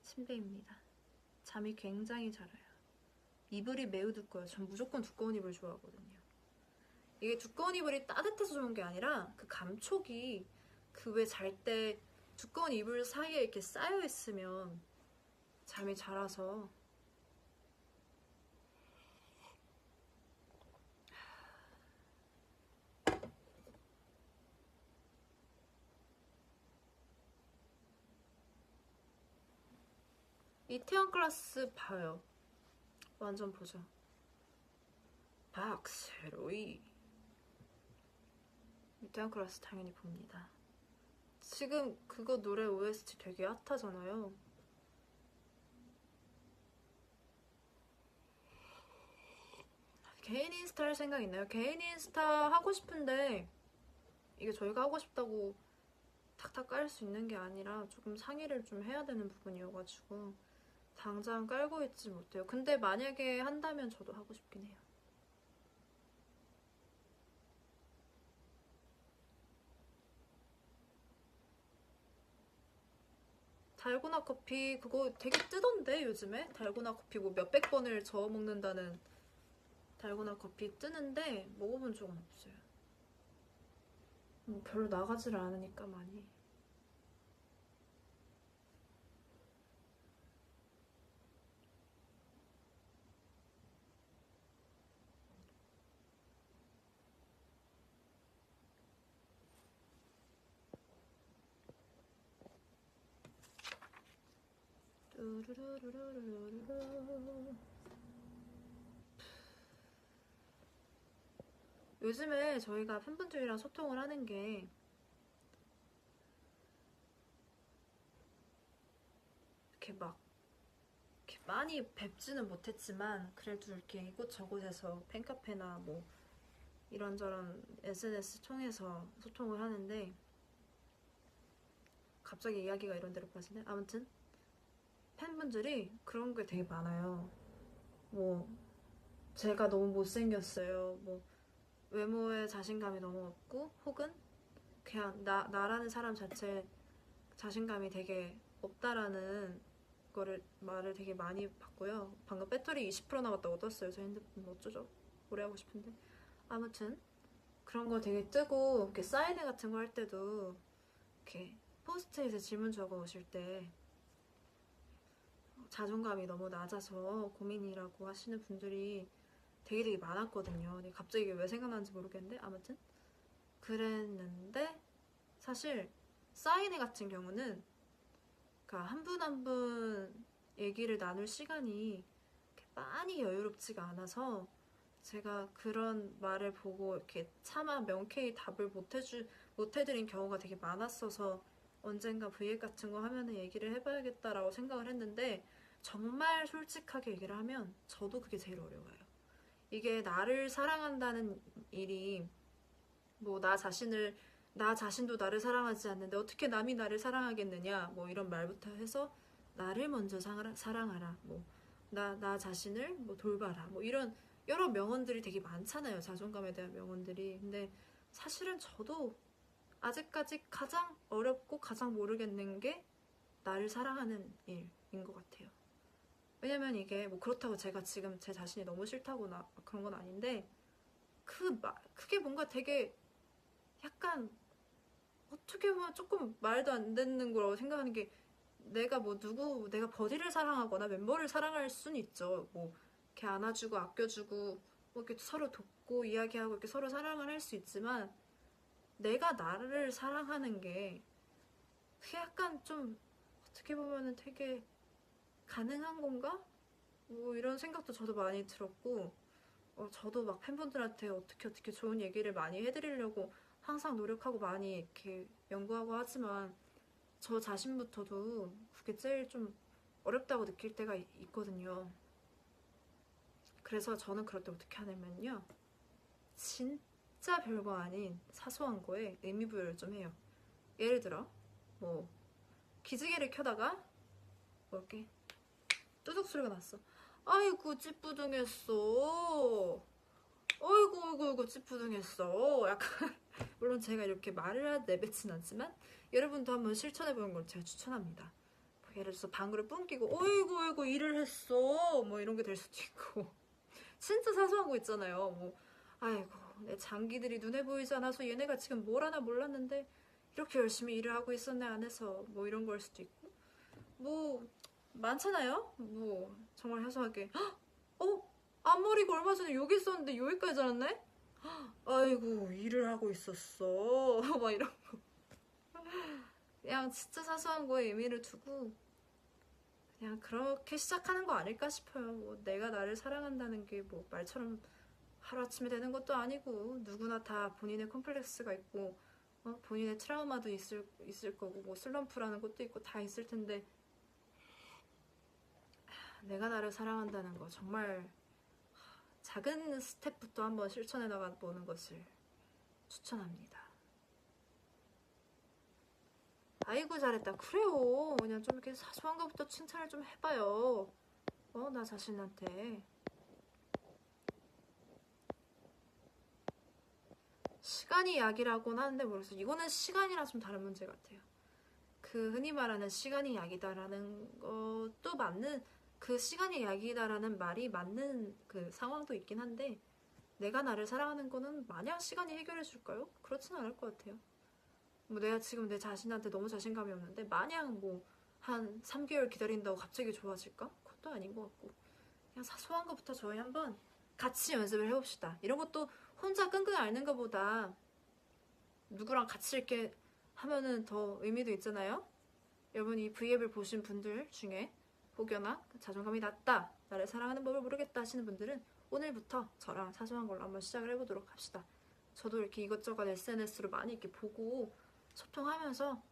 침대입니다. 잠이 굉장히 잘 와요. 이불이 매우 두꺼워요. 전 무조건 두꺼운 이불 좋아하거든요. 이게 두꺼운 이불이 따뜻해서 좋은 게 아니라 그 감촉이 그 왜 잘 때 두꺼운 이불 사이에 이렇게 쌓여 있으면 잠이 잘 와서. 이태원 클래스 봐요. 완전 보죠. 박세로이. 이태원 클래스 당연히 봅니다. 지금 그거 노래 OST 되게 핫하잖아요. 개인 인스타 할 생각 있나요? 개인 인스타 하고 싶은데 이게 저희가 하고 싶다고 탁탁 깔 수 있는 게 아니라 조금 상의를 좀 해야 되는 부분이어가지고 당장 깔고 있지 못해요. 근데 만약에 한다면 저도 하고 싶긴 해요. 달고나 커피 그거 되게 뜨던데 요즘에? 달고나 커피 뭐 몇백 번을 저어 먹는다는 달고나 커피 뜨는데 먹어본 적은 없어요. 뭐 별로 나가지를 않으니까 많이. 요즘에 저희가 팬분들이랑 소통을 하는 게 이렇게 막 이렇게 많이 뵙지는 못했지만 그래도 이렇게 이곳저곳에서 팬카페나 뭐 이런저런 SNS 통해서 소통을 하는데 갑자기 이야기가 이런 데로 빠지네. 아무튼 팬분들이 그런 게 되게 많아요. 뭐 제가 너무 못생겼어요. 뭐 외모에 자신감이 너무 없고 혹은 그냥 나라는 사람 자체에 자신감이 되게 없다라는 거를 말을 되게 많이 받고요. 방금 배터리 20% 남았다고 떴어요. 저 핸드폰 뭐 어쩌죠? 오래 하고 싶은데. 아무튼 그런 거 되게 뜨고 이렇게 사인회 같은 거 할 때도 이렇게 포스트잇에 질문 적어 오실 때 자존감이 너무 낮아서 고민이라고 하시는 분들이 되게 많았거든요. 근데 갑자기 이게 왜 생각나는지 모르겠는데 아무튼 그랬는데 사실 사인회 같은 경우는 그러니까 한 분 한 분 얘기를 나눌 시간이 많이 여유롭지가 않아서 제가 그런 말을 보고 이렇게 차마 명쾌히 답을 못해드린 경우가 되게 많았어서 언젠가 브이앱 같은 거 하면은 얘기를 해봐야겠다라고 생각을 했는데 정말 솔직하게 얘기를 하면 저도 그게 제일 어려워요. 이게 나를 사랑한다는 일이 뭐 나 자신도 나를 사랑하지 않는데 어떻게 남이 나를 사랑하겠느냐 뭐 이런 말부터 해서 나를 먼저 사랑하라 뭐 나 자신을 뭐 돌봐라 뭐 이런 여러 명언들이 되게 많잖아요. 자존감에 대한 명언들이. 근데 사실은 저도 아직까지 가장 어렵고 가장 모르겠는 게 나를 사랑하는 일인 것 같아요. 왜냐면 이게 뭐 그렇다고 제가 지금 제 자신이 너무 싫다거나 그런 건 아닌데 그게 뭔가 되게 약간 어떻게 보면 조금 말도 안 되는 거라고 생각하는 게 내가 버디를 사랑하거나 멤버를 사랑할 수는 있죠. 뭐 이렇게 안아주고 아껴주고 뭐 이렇게 서로 돕고 이야기하고 이렇게 서로 사랑을 할 수 있지만 내가 나를 사랑하는 게 그게 약간 좀 어떻게 보면은 되게 가능한 건가? 뭐 이런 생각도 저도 많이 들었고, 저도 막 팬분들한테 어떻게 좋은 얘기를 많이 해드리려고 항상 노력하고 많이 이렇게 연구하고 하지만 저 자신부터도 그게 제일 좀 어렵다고 느낄 때가 있거든요. 그래서 저는 그럴 때 어떻게 하냐면요. 진짜 별거 아닌 사소한 거에 의미부여를 좀 해요. 예를 들어, 뭐, 기지개를 켜다가, 뭐 이렇게 뚜둑 소리가 났어. 아이고, 찌뿌둥했어. 어이구, 찌뿌둥했어. 약간, 물론 제가 이렇게 말을 내뱉진 않지만, 여러분도 한번 실천해보는 걸 제가 추천합니다. 뭐 예를 들어서 방구를 뿜기고, 어이구, 일을 했어. 뭐 이런 게 될 수도 있고. 진짜 사소한 거 있잖아요. 뭐, 아이고, 내 장기들이 눈에 보이지 않아서 얘네가 지금 뭘 하나 몰랐는데, 이렇게 열심히 일을 하고 있었네 안에서. 뭐 이런 걸 수도 있고. 뭐, 많잖아요? 뭐, 정말 사소하게. 어? 앞머리가 얼마 전에 여기 있었는데 여기까지 자랐네? 아이고, 일을 하고 있었어. 막 이런 거. 그냥 진짜 사소한 거에 의미를 두고, 그냥 그렇게 시작하는 거 아닐까 싶어요. 뭐 내가 나를 사랑한다는 게 뭐 말처럼 하루아침에 되는 것도 아니고 누구나 다 본인의 컴플렉스가 있고 본인의 트라우마도 있을 거고 뭐 슬럼프라는 것도 있고 다 있을 텐데 내가 나를 사랑한다는 거 정말 작은 스텝부터 한번 실천해 나가보는 것을 추천합니다. 아이고 잘했다. 그래요. 그냥 좀 이렇게 사소한 것부터 칭찬을 좀 해봐요. 나 자신한테. 시간이 약이라고는 하는데 모르겠어요. 이거는 시간이랑 좀 다른 문제 같아요. 그 흔히 말하는 시간이 약이다라는 것도 맞는 그 시간이 약이다라는 말이 맞는 그 상황도 있긴 한데 내가 나를 사랑하는 거는 마냥 시간이 해결해 줄까요? 그렇진 않을 것 같아요. 뭐 내가 지금 내 자신한테 너무 자신감이 없는데 마냥 뭐 한 3개월 기다린다고 갑자기 좋아질까? 그것도 아닌 것 같고 그냥 사소한 것부터 저희 한번 같이 연습을 해봅시다. 이런 것도 혼자 끙끙 앓는 것보다 누구랑 같이 이렇게 하면은 더 의미도 있잖아요. 여러분 이 V앱을 보신 분들 중에 혹여나 자존감이 낮다, 나를 사랑하는 법을 모르겠다 하시는 분들은 오늘부터 저랑 사소한 걸로 한번 시작을 해보도록 합시다. 저도 이렇게 이것저것 SNS로 많이 이렇게 보고 소통하면서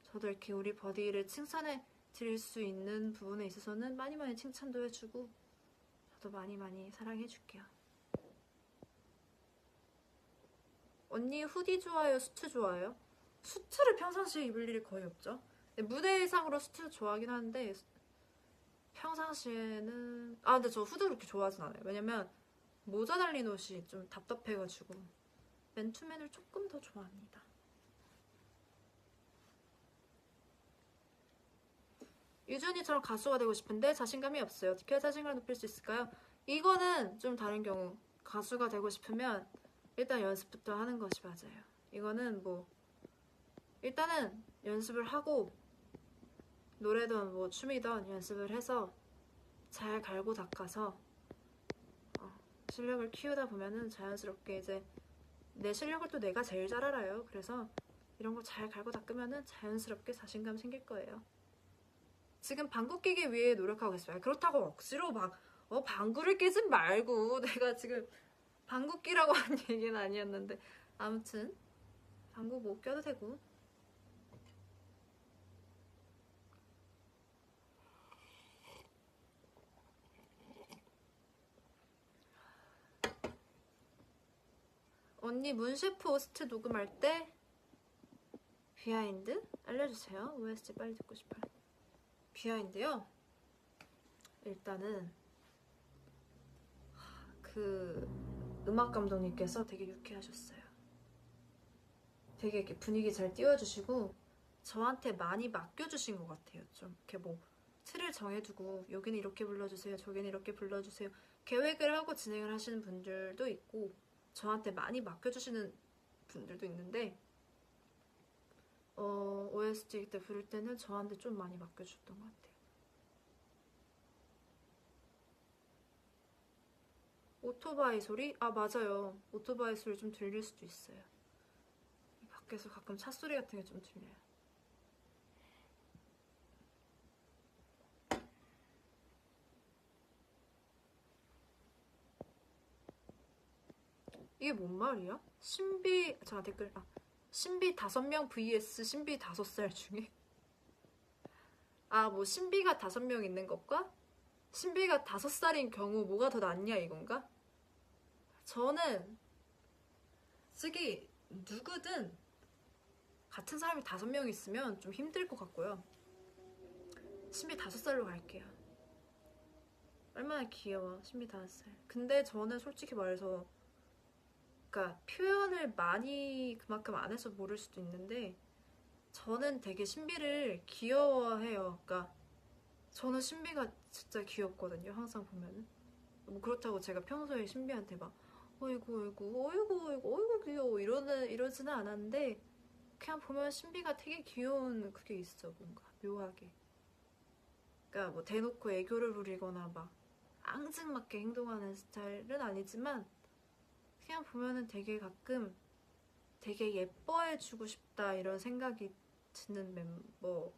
저도 이렇게 우리 버디를 칭찬해 드릴 수 있는 부분에 있어서는 많이 칭찬도 해주고 저도 많이 사랑해줄게요. 언니 후디 좋아요? 수트 좋아요? 수트를 평상시에 입을 일이 거의 없죠. 무대상으로 수트 좋아하긴 하는데 평상시에는 근데 저 후드 그렇게 좋아하진 않아요. 왜냐면 모자 달린 옷이 좀 답답해가지고 맨투맨을 조금 더 좋아합니다. 유준이처럼 가수가 되고 싶은데 자신감이 없어요. 어떻게 자신감을 높일 수 있을까요? 이거는 좀 다른 경우. 가수가 되고 싶으면 일단 연습부터 하는 것이 맞아요. 이거는 뭐 일단은 연습을 하고 노래든 뭐 춤이든 연습을 해서 잘 갈고 닦아서 실력을 키우다 보면은 자연스럽게 이제 내 실력을 또 내가 제일 잘 알아요. 그래서 이런 거 잘 갈고 닦으면은 자연스럽게 자신감 생길 거예요. 지금 방구 끼기 위해 노력하고 있어요. 그렇다고 억지로 막 방구를 끼지 말고 내가 지금 방구 끼라고 한 얘기는 아니었는데 아무튼 방구 못 껴도 되고 언니 문셰프 호스트 녹음할 때 비하인드 알려주세요. OST 빨리 듣고 싶어요. 비하인드요? 일단은 그 음악 감독님께서 되게 유쾌하셨어요. 되게 이렇게 분위기 잘 띄워주시고 저한테 많이 맡겨주신 것 같아요. 좀 이렇게 뭐 틀을 정해두고 여기는 이렇게 불러주세요, 저기는 이렇게 불러주세요 계획을 하고 진행을 하시는 분들도 있고 저한테 많이 맡겨주시는 분들도 있는데 OST 때 부를 때는 저한테 좀 많이 맡겨주셨던 것 같아요. 오토바이 소리? 맞아요. 오토바이 소리 좀 들릴 수도 있어요. 밖에서 가끔 차 소리 같은 게 좀 들려요. 이게 뭔 말이야? 신비 잠깐 댓글 신비 5명 vs 신비 5살 중에 뭐 신비가 5명 있는 것과 신비가 5살인 경우 뭐가 더 낫냐 이건가? 저는 솔직히 누구든 같은 사람이 5명 있으면 좀 힘들 것 같고요. 신비 5살로 갈게요. 얼마나 귀여워 신비 5살. 근데 저는 솔직히 말해서 그러니까 표현을 많이 그만큼 안 해서 모를 수도 있는데 저는 되게 신비를 귀여워해요. 그러니까 저는 신비가 진짜 귀엽거든요. 항상 보면은 뭐 그렇다고 제가 평소에 신비한테 막 어이구 어이구 어이구 어이구 어이구 귀여워 이러지는 않았는데 그냥 보면 신비가 되게 귀여운 그게 있어. 뭔가 묘하게. 그러니까 뭐 대놓고 애교를 부리거나 막 앙증맞게 행동하는 스타일은 아니지만 그냥 보면은 되게 가끔 되게 예뻐해주고 싶다 이런 생각이 드는 멤버인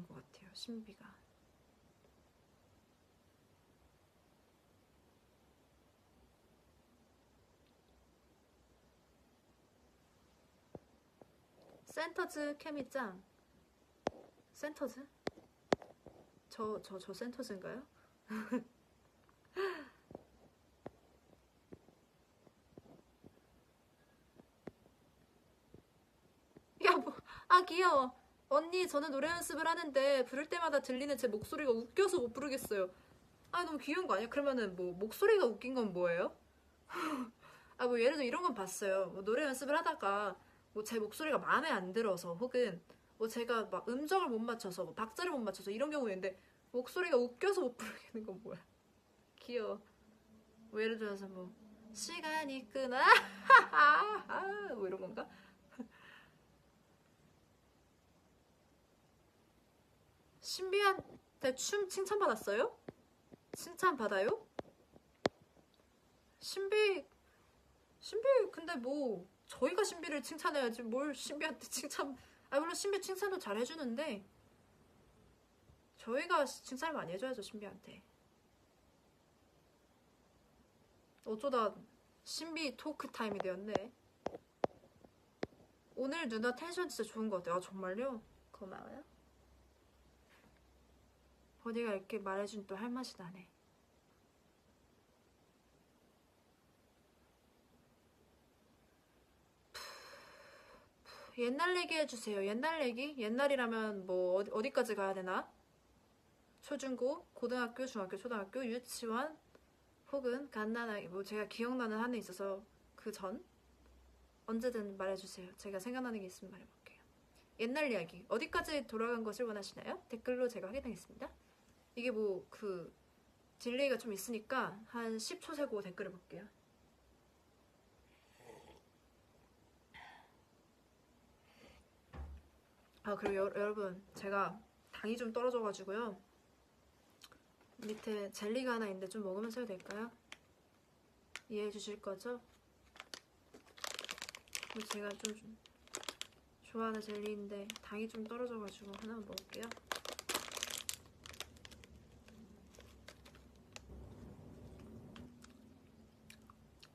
것 같아요. 신비가. 센터즈 케미짱. 센터즈? 저 센터즈인가요? 야, 뭐, 귀여워. 언니, 저는 노래 연습을 하는데 부를 때마다 들리는 제 목소리가 웃겨서 못 부르겠어요. 너무 귀여운 거 아니야? 그러면은 뭐 목소리가 웃긴 건 뭐예요? 뭐 예를 들어 이런 건 봤어요. 뭐 노래 연습을 하다가 뭐 제 목소리가 마음에 안 들어서 혹은 뭐 제가 막 음정을 못 맞춰서 뭐 박자를 못 맞춰서 이런 경우인데 목소리가 웃겨서 못 부르겠는 건 뭐야? 귀여워. 뭐 예를 들어서 뭐 시간이 끄나 뭐 이런 건가? 신비한테 춤 칭찬받았어요? 칭찬받아요? 신비 근데 뭐 저희가 신비를 칭찬해야지 뭘 신비한테 칭찬. 물론 신비 칭찬도 잘 해주는데 저희가 칭찬을 많이 해줘야죠. 신비한테. 어쩌다 신비 토크 타임이 되었네. 오늘 누나 텐션 진짜 좋은 것 같아요. 정말요? 고마워요. 버디가 이렇게 말해준 또 할 맛이 나네. 옛날 얘기 해주세요. 옛날 얘기? 옛날이라면 뭐 어디까지 가야 되나? 초중고, 고등학교, 중학교, 초등학교, 유치원 혹은 갓난아기 뭐 제가 기억나는 한에 있어서 그 전 언제든 말해주세요. 제가 생각나는 게 있으면 말해볼게요. 옛날 이야기 어디까지 돌아간 것을 원하시나요? 댓글로 제가 확인하겠습니다. 이게 뭐 그 딜레이가 좀 있으니까 한 10초 세고 댓글을 볼게요. 그리고 여러분 제가 당이 좀 떨어져가지고요. 밑에 젤리가 하나 있는데 좀 먹으면서 해도 될까요? 이해해 주실 거죠? 제가 좀 좋아하는 젤리인데 당이 좀 떨어져가지고 하나만 먹을게요.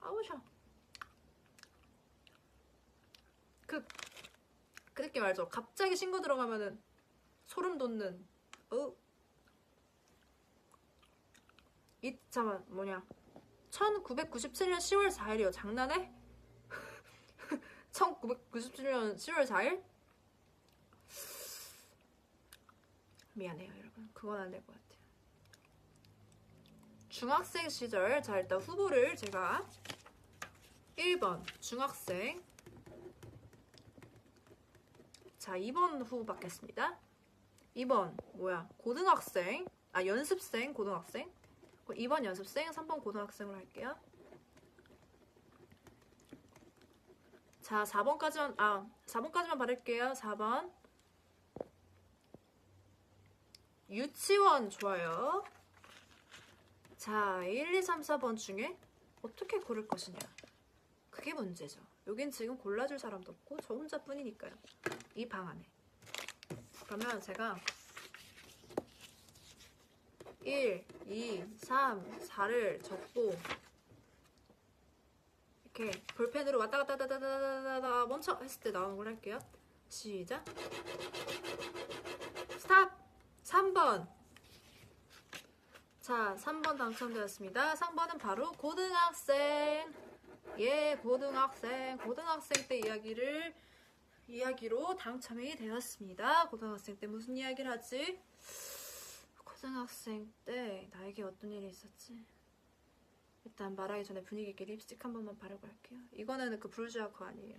아우샤. 그 느낌 알죠? 갑자기 신고 들어가면은 소름 돋는. 잠깐만 뭐냐 1997년 10월 4일이요 장난해? 1997년 10월 4일? 미안해요 여러분 그건 안 될 것 같아요. 중학생 시절 자 일단 후보를 제가 1번 중학생 자 2번 후보 받겠습니다. 2번 뭐야 고등학생 연습생 고등학생 2번 연습생 3번 고등학생으로 할게요. 자 4번까지만 받을게요. 4번 유치원 좋아요. 자 1, 2, 3, 4번 중에 어떻게 고를 것이냐 그게 문제죠. 여긴 지금 골라줄 사람도 없고 저 혼자뿐이니까요. 이 방 안에. 그러면 제가 1, 2, 3, 4를 적고 이렇게 볼펜으로 왔다 갔다 다다다다다 멈춰 했을 때 나오는 걸 할게요. 시작. 스탑. 3번. 자, 3번 당첨되었습니다. 3번은 바로 고등학생. 예, 고등학생. 고등학생 때 이야기로 당첨이 되었습니다. 고등학생 때 무슨 이야기를 하지? 고등학생 때 나에게 어떤 일이 있었지? 일단 말하기 전에 분위기 있게 립스틱 한 번만 바르고 할게요. 이거는 그 브루즈아 거 아니에요.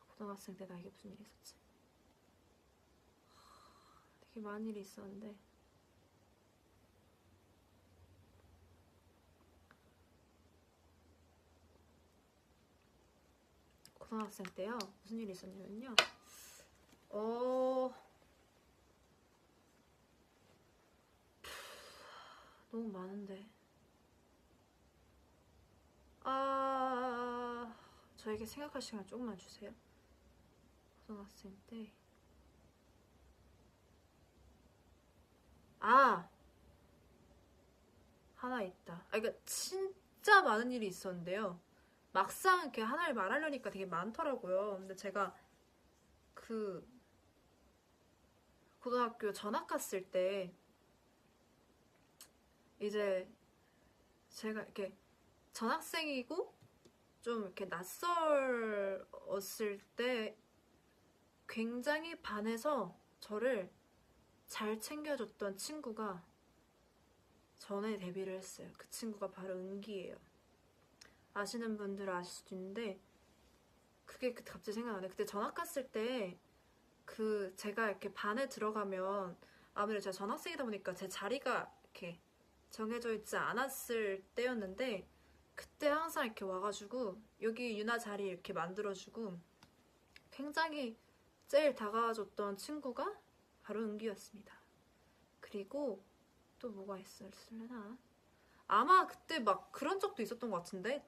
고등학생 때 나에게 무슨 일이 있었지? 되게 많은 일이 있었는데 고등학생 때요 무슨 일이 있었냐면요 너무 많은데 저에게 생각할 시간 조금만 주세요. 고등학생 때 하나 있다. 그러니까 진짜 많은 일이 있었는데요. 막상 이렇게 하나를 말하려니까 되게 많더라고요. 근데 제가 그 고등학교 전학 갔을 때 이제 제가 이렇게 전학생이고 좀 이렇게 낯설었을 때 굉장히 반해서 저를 잘 챙겨줬던 친구가 전에 데뷔를 했어요. 그 친구가 바로 은기예요. 아시는 분들은 아실 수도 있는데 그게 갑자기 생각나네. 그때 전학 갔을 때 제가 이렇게 반에 들어가면 아무래도 제가 전학생이다 보니까 제 자리가 이렇게 정해져 있지 않았을 때였는데 그때 항상 이렇게 와가지고 여기 유나 자리 이렇게 만들어주고 굉장히 제일 다가와줬던 친구가 바로 은기였습니다. 그리고 또 뭐가 있었을려나? 아마 그때 막 그런 적도 있었던 것 같은데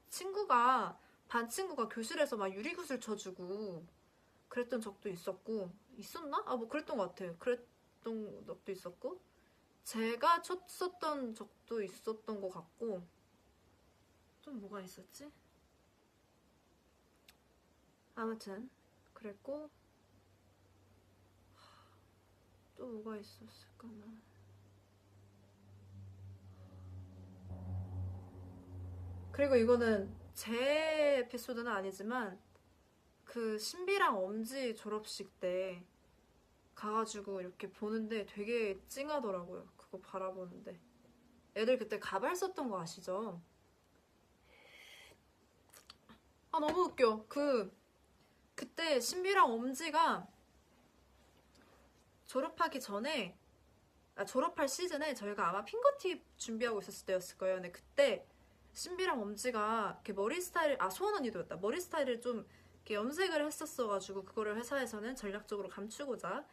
반 친구가 교실에서 막 유리구슬 쳐주고 그랬던 적도 있었나? 뭐 그랬던 것 같아요. 그랬던 적도 있었고 제가 쳤었던 적도 있었던 것 같고 또 뭐가 있었지? 아무튼 그랬고 또 뭐가 있었을까나. 그리고 이거는 제 에피소드는 아니지만 그 신비랑 엄지 졸업식 때 가가지고 이렇게 보는데 되게 찡하더라고요. 그거 바라보는데. 애들 그때 가발 썼던 거 아시죠? 너무 웃겨. 그때 신비랑 엄지가 졸업하기 전에 졸업할 시즌에 저희가 아마 핑거팁 준비하고 있었을 때였을 거예요. 근데 그때 신비랑 엄지가 이렇게 머리 스타일 소원 언니도였다. 머리 스타일을 좀 이렇게 염색을 했었어가지고 그거를 회사에서는 전략적으로 감추고자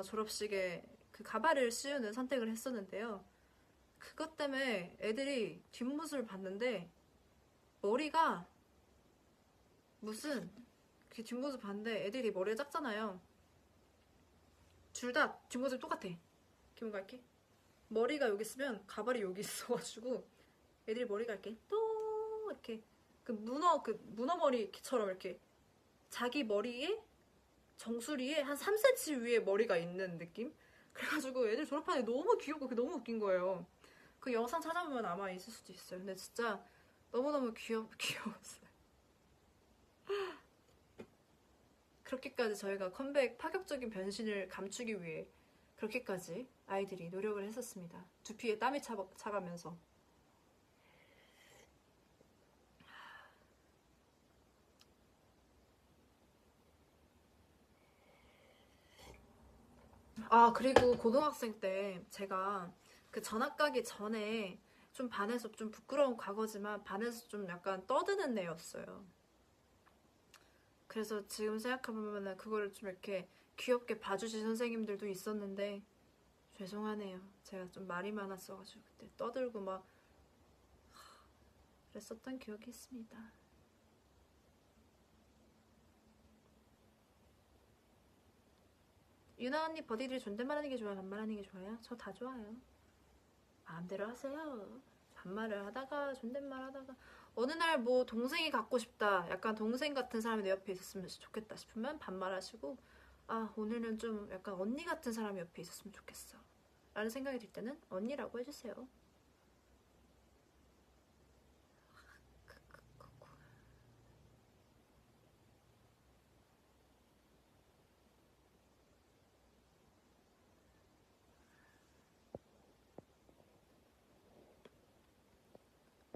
졸업식에 그 가발을 씌우는 선택을 했었는데요. 그것 때문에 애들이 뒷모습을 봤는데 머리가 무슨 그 뒷모습 봤는데 애들이 머리가 작잖아요. 둘 다 뒷모습이 똑같아. 뭔가 이렇게 머리가 여기 있으면 가발이 여기 있어가지고 애들이 머리가 이렇게 또 이렇게 문어 머리처럼 이렇게 자기 머리에 정수리에 한 3cm 위에 머리가 있는 느낌? 그래가지고 애들 졸업하는데 너무 귀엽고 너무 웃긴 거예요. 그 영상 찾아보면 아마 있을 수도 있어요. 근데 진짜 너무너무 귀여웠어요. 그렇게까지 저희가 컴백 파격적인 변신을 감추기 위해 그렇게까지 아이들이 노력을 했었습니다. 두피에 땀이 차가면서. 그리고 고등학생 때 제가 그 전학 가기 전에 좀 반에서 좀 부끄러운 과거지만 반에서 좀 약간 떠드는 애였어요. 그래서 지금 생각해보면 그거를 좀 이렇게 귀엽게 봐주신 선생님들도 있었는데 죄송하네요. 제가 좀 말이 많았어가지고 그때 떠들고 막 그랬었던 기억이 있습니다. 유나 언니 버디들 존댓말하는 게 좋아요? 반말하는 게 좋아요? 저 다 좋아요. 마음대로 하세요. 반말을 하다가 존댓말 하다가 어느 날 뭐 동생이 갖고 싶다, 약간 동생 같은 사람이 내 옆에 있었으면 좋겠다 싶으면 반말하시고, 아 오늘은 좀 약간 언니 같은 사람이 옆에 있었으면 좋겠어 라는 생각이 들 때는 언니라고 해주세요.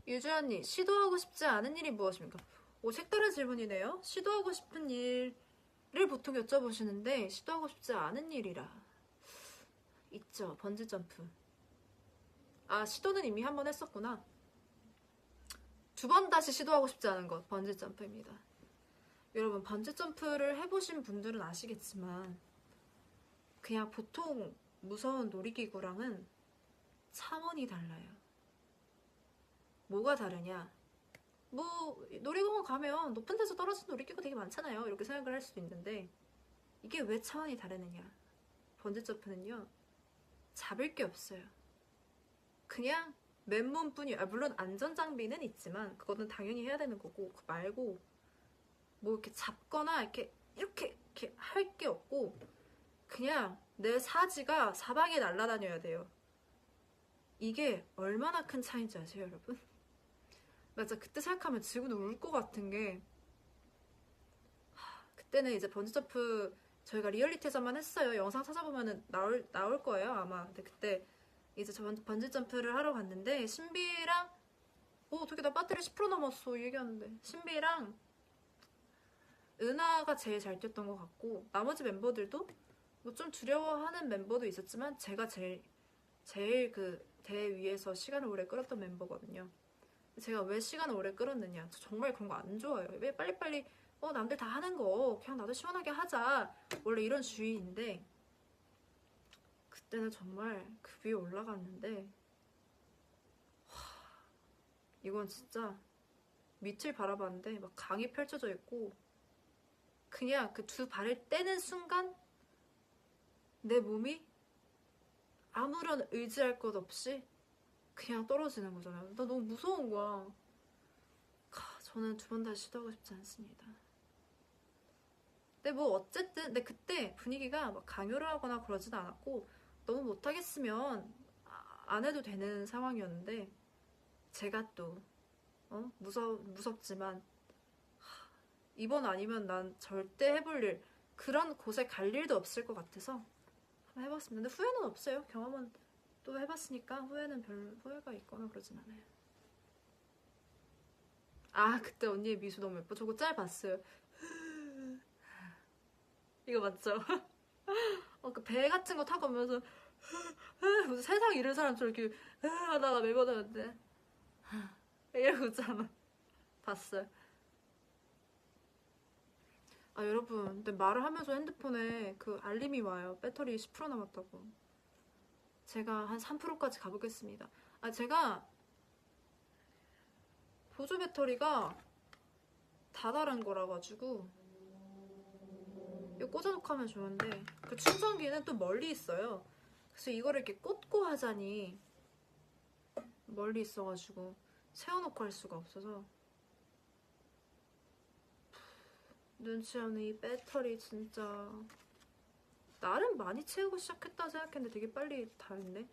유주연님, 시도하고 싶지 않은 일이 무엇입니까? 오, 색다른 질문이네요. 시도하고 싶은 일을 보통 여쭤보시는데 시도하고 싶지 않은 일이라 있죠. 번지점프. 아, 시도는 이미 한 번 했었구나. 2번 다시 시도하고 싶지 않은 것, 번지점프입니다. 여러분, 번지점프를 해보신 분들은 아시겠지만 그냥 보통 무서운 놀이기구랑은 차원이 달라요. 뭐가 다르냐? 뭐 놀이공원 가면 높은 데서 떨어진 놀이기구 되게 많잖아요. 이렇게 생각을 할 수도 있는데 이게 왜 차원이 다르느냐? 번지점프는요, 잡을 게 없어요. 그냥 맨몸뿐이에요. 물론 안전장비는 있지만 그거는 당연히 해야 되는 거고, 그 말고 뭐 이렇게 잡거나 이렇게 할 게 없고 그냥 내 사지가 사방에 날아다녀야 돼요. 이게 얼마나 큰 차이인지 아세요, 여러분? 나 진짜 그때 생각하면 지금도 울 것 같은 게, 그때는 이제 번지점프 저희가 리얼리티에서만 했어요. 영상 찾아보면은 나올 거예요, 아마. 근데 그때 이제 저 번지점프를 하러 갔는데 신비랑, 어떻게 나 배터리 10% 남았어 얘기하는데, 신비랑 은하가 제일 잘 뛰었던 것 같고 나머지 멤버들도 뭐 좀 두려워하는 멤버도 있었지만 제가 제일 그 대 위에서 시간을 오래 끌었던 멤버거든요. 제가 왜 시간을 오래 끌었느냐, 저 정말 그런 거 안 좋아해요. 왜 빨리빨리 남들 다 하는 거 그냥 나도 시원하게 하자, 원래 이런 주의인데 그때는 정말 그 위에 올라갔는데 이건 진짜 밑을 바라봤는데 막 강이 펼쳐져 있고 그냥 그 2발을 떼는 순간 내 몸이 아무런 의지할 것 없이 그냥 떨어지는 거잖아요. 나 너무 무서운 거야. 저는 2번 다시 시도하고 싶지 않습니다. 근데 뭐 어쨌든 근데 그때 분위기가 막 강요를 하거나 그러진 않았고 너무 못하겠으면 안 해도 되는 상황이었는데 제가 또 무섭지만 이번 아니면 난 절대 해볼 일, 그런 곳에 갈 일도 없을 것 같아서 한번 해봤습니다. 근데 후회는 없어요. 경험은 또 해봤으니까 후회는 별 후회가 있거나 그러진 않아요. 아, 그때 언니의 미소 너무 예뻐. 저거 짤 봤어요. 이거 맞죠? 그 배 같은 거 타고 오면서 무슨 세상 잃은 사람처럼 이렇게 하다가 매번하는데 이러고 있잖아. 봤어요. 아, 여러분, 근데 말을 하면서 핸드폰에 그 알림이 와요. 배터리 10% 남았다고. 제가 한 3%까지 가보겠습니다. 아, 제가 보조 배터리가 다다른 거라 가지고 이거 꽂아놓고 하면 좋은데 그 충전기는 또 멀리 있어요. 그래서 이거를 이렇게 꽂고 하자니 멀리 있어가지고 세워놓고 할 수가 없어서. 눈치 없는 이 배터리 진짜 나름 많이 채우고 시작했다 생각했는데 되게 빨리 다 했네.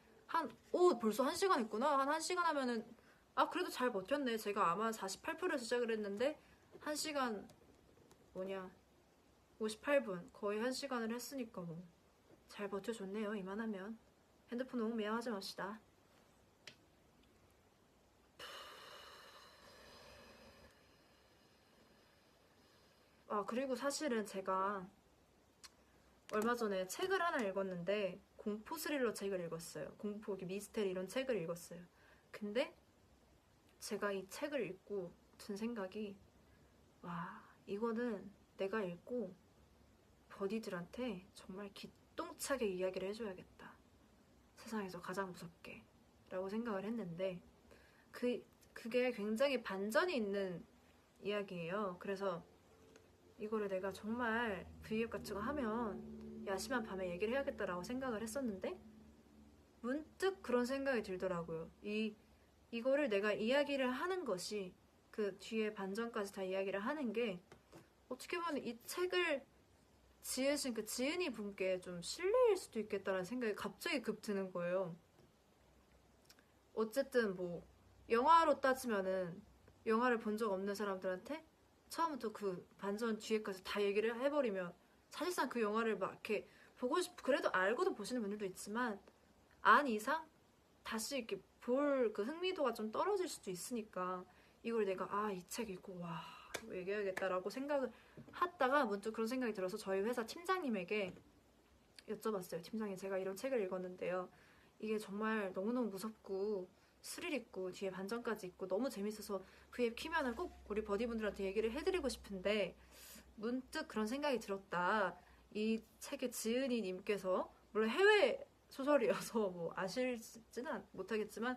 벌써 1시간 했구나. 한 1시간 하면은 그래도 잘 버텼네. 제가 아마 48%에서 시작을 했는데 1시간 58분, 거의 1시간을 했으니까 뭐 잘 버텨줬네요. 이만하면. 핸드폰 너무 미안하지 맙시다. 그리고 사실은 제가 얼마 전에 책을 하나 읽었는데 공포 스릴러 책을 읽었어요. 공포, 미스테리 이런 책을 읽었어요. 근데 제가 이 책을 읽고 든 생각이, 이거는 내가 읽고 버디들한테 정말 기똥차게 이야기를 해줘야겠다. 세상에서 가장 무섭게 라고 생각을 했는데 그게 굉장히 반전이 있는 이야기예요. 그래서 이거를 내가 정말 브이앱 같은 거 하면 야심한 밤에 얘기를 해야겠다라고 생각을 했었는데 문득 그런 생각이 들더라고요. 이 이거를 내가 이야기를 하는 것이 그 뒤에 반전까지 다 이야기를 하는 게 어떻게 보면 이 책을 지으신 그 지은이 분께 좀 실례일 수도 있겠다라는 생각이 갑자기 급 드는 거예요. 어쨌든 뭐 영화로 따지면은 영화를 본 적 없는 사람들한테 처음부터 그 반전 뒤에까지 다 얘기를 해버리면 사실상 그 영화를 막 이렇게 보고 싶 그래도 알고도 보시는 분들도 있지만 안 이상 다시 이렇게 볼 그 흥미도가 좀 떨어질 수도 있으니까 이걸 내가 이 책 읽고 와 얘기해야겠다라고 생각을 하다가 문득 그런 생각이 들어서 저희 회사 팀장님에게 여쭤봤어요. 팀장님, 제가 이런 책을 읽었는데요. 이게 정말 너무너무 무섭고 스릴 있고 뒤에 반전까지 있고 너무 재밌어서 V앱 키면은 꼭 우리 버디분들한테 얘기를 해드리고 싶은데 문득 그런 생각이 들었다. 이 책의 지은이 님께서 물론 해외 소설이어서 뭐 아실지는 못하겠지만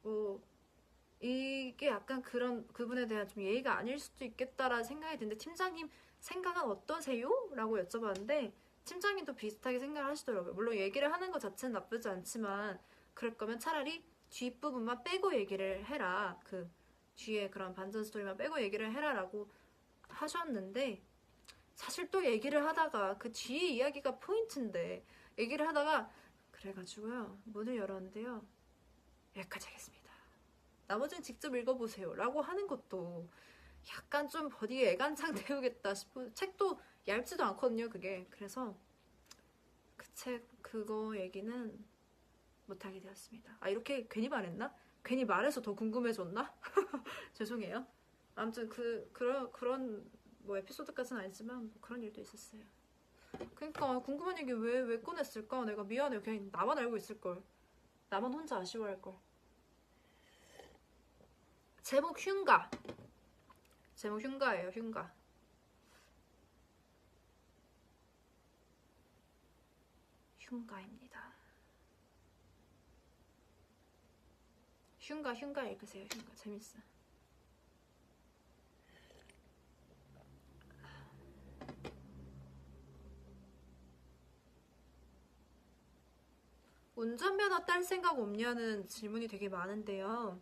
뭐 이게 약간 그런 그분에 대한 좀 예의가 아닐 수도 있겠다라는 생각이 드는데 팀장님 생각은 어떠세요? 라고 여쭤봤는데 팀장님도 비슷하게 생각을 하시더라고요. 물론 얘기를 하는 것 자체는 나쁘지 않지만 그럴 거면 차라리 뒷부분만 빼고 얘기를 해라. 그 뒤에 그런 반전 스토리만 빼고 얘기를 해라라고 하셨는데 사실 또 얘기를 하다가 그 뒤에 이야기가 포인트인데 얘기를 하다가 그래가지고요. 문을 열었는데요. 여기까지 하겠습니다. 나머지는 직접 읽어보세요 라고 하는 것도 약간 좀 버디에 애간장 태우겠다 싶어. 책도 얇지도 않거든요 그게. 그래서 그 책 그거 얘기는 못하게 되었습니다. 이렇게 괜히 말했나? 괜히 말해서 더 궁금해졌나? 죄송해요. 아무튼 그런 뭐 에피소드까지는 아니지만 뭐 그런 일도 있었어요. 그러니까 궁금한 얘기 왜 꺼냈을까? 내가 미안해. 그냥 나만 알고 있을걸. 나만 혼자 아쉬워할걸. 제목 흉가. 제목 흉가예요. 흉가. 흉가입니다. 흉가 읽으세요. 흉가 재밌어. 운전면허 딸 생각 없냐는 질문이 되게 많은데요.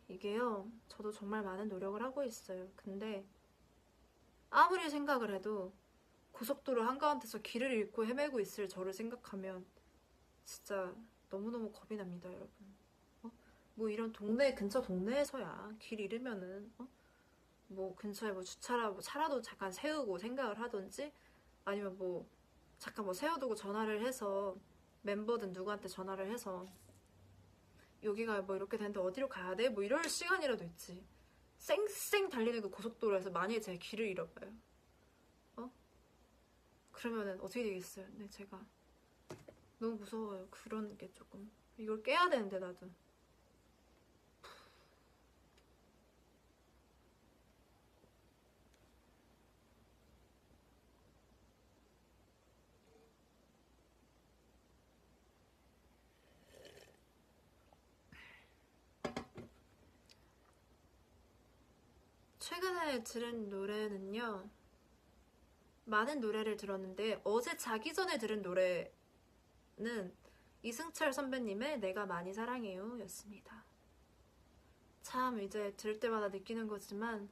이게요, 저도 정말 많은 노력을 하고 있어요. 근데 아무리 생각을 해도 고속도로 한가운데서 길을 잃고 헤매고 있을 저를 생각하면 진짜 너무너무 겁이 납니다, 여러분. 뭐 이런 근처 동네에서야 길 잃으면은 뭐 근처에 뭐 뭐 차라도 잠깐 세우고 생각을 하던지 아니면 뭐 잠깐 뭐 세워두고 전화를 해서 멤버든 누구한테 전화를 해서 여기가 뭐 이렇게 되는데 어디로 가야 돼? 뭐 이럴 시간이라도 있지. 쌩쌩 달리는 그 고속도로에서 만약에 제가 길을 잃어봐요. 그러면은 어떻게 되겠어요? 네, 제가 너무 무서워요. 그런 게 조금. 이걸 깨야 되는데 나도. 최근에 들은 노래는요. 많은 노래를 들었는데 어제 자기 전에 들은 노래는 이승철 선배님의 내가 많이 사랑해요 였습니다. 참 이제 들을 때마다 느끼는 거지만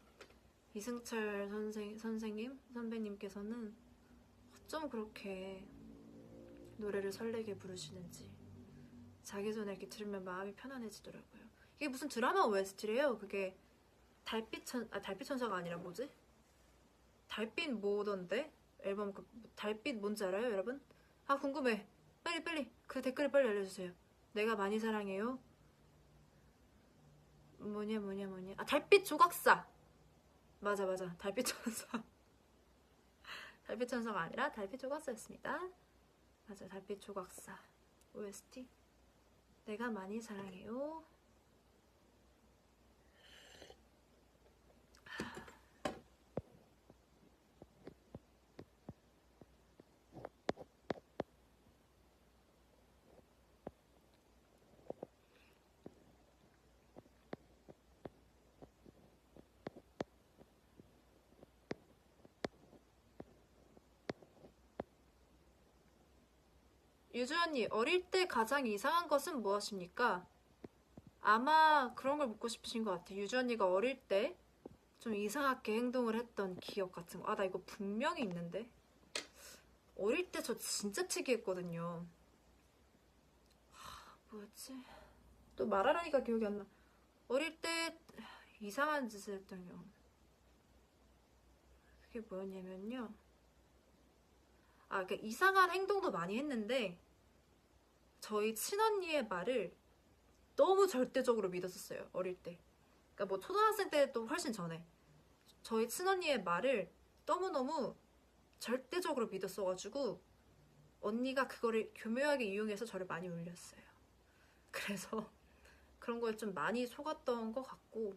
이승철 선배님께서는 어쩜 그렇게 노래를 설레게 부르시는지 자기 전에 이렇게 들으면 마음이 편안해지더라고요. 이게 무슨 드라마 OST래요. 그게 달빛 천사가 아니라 뭐지? 달빛 뭐던데? 앨범 달빛 뭔지 알아요 여러분? 궁금해. 빨리 그 댓글을 빨리 알려주세요. 내가 많이 사랑해요. 뭐냐 달빛 조각사. 맞아 달빛 천사. 달빛 천사가 아니라 달빛 조각사였습니다. 맞아 달빛 조각사 OST 내가 많이 사랑해요. 유주 언니, 어릴 때 가장 이상한 것은 무엇입니까? 아마 그런 걸 묻고 싶으신 것 같아. 유주 언니가 어릴 때 좀 이상하게 행동을 했던 기억 같은 거. 아, 나 이거 분명히 있는데. 어릴 때 저 진짜 특이했거든요. 뭐였지? 또 말하라니까 기억이 안 나. 어릴 때 이상한 짓을 했던 경우. 그게 뭐였냐면요. 아, 그러니까 이상한 행동도 많이 했는데 저희 친언니의 말을 너무 절대적으로 믿었었어요. 어릴 때. 그러니까 뭐 초등학생 때도 훨씬 전에 저희 친언니의 말을 너무너무 절대적으로 믿었어가지고 언니가 그거를 교묘하게 이용해서 저를 많이 울렸어요. 그래서 그런 거에 좀 많이 속았던 것 같고,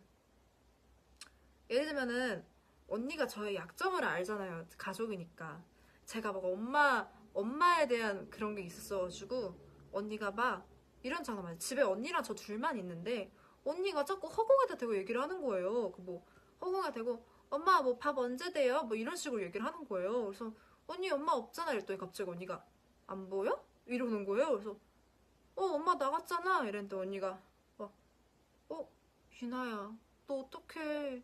예를 들면은 언니가 저의 약점을 알잖아요. 가족이니까. 제가 막 엄마에 대한 그런 게 있었어가지고 언니가 막 이런 장난만, 집에 언니랑 저 둘만 있는데 언니가 자꾸 허공에다 대고 얘기를 하는 거예요. 그 뭐 허공에 대고 엄마 뭐 밥 언제 돼요? 뭐 이런 식으로 얘기를 하는 거예요. 그래서 언니 엄마 없잖아 이랬더니 갑자기 언니가 안 보여? 이러는 거예요. 그래서 엄마 나갔잖아 이랬는데 언니가 막 유나야 너 어떡해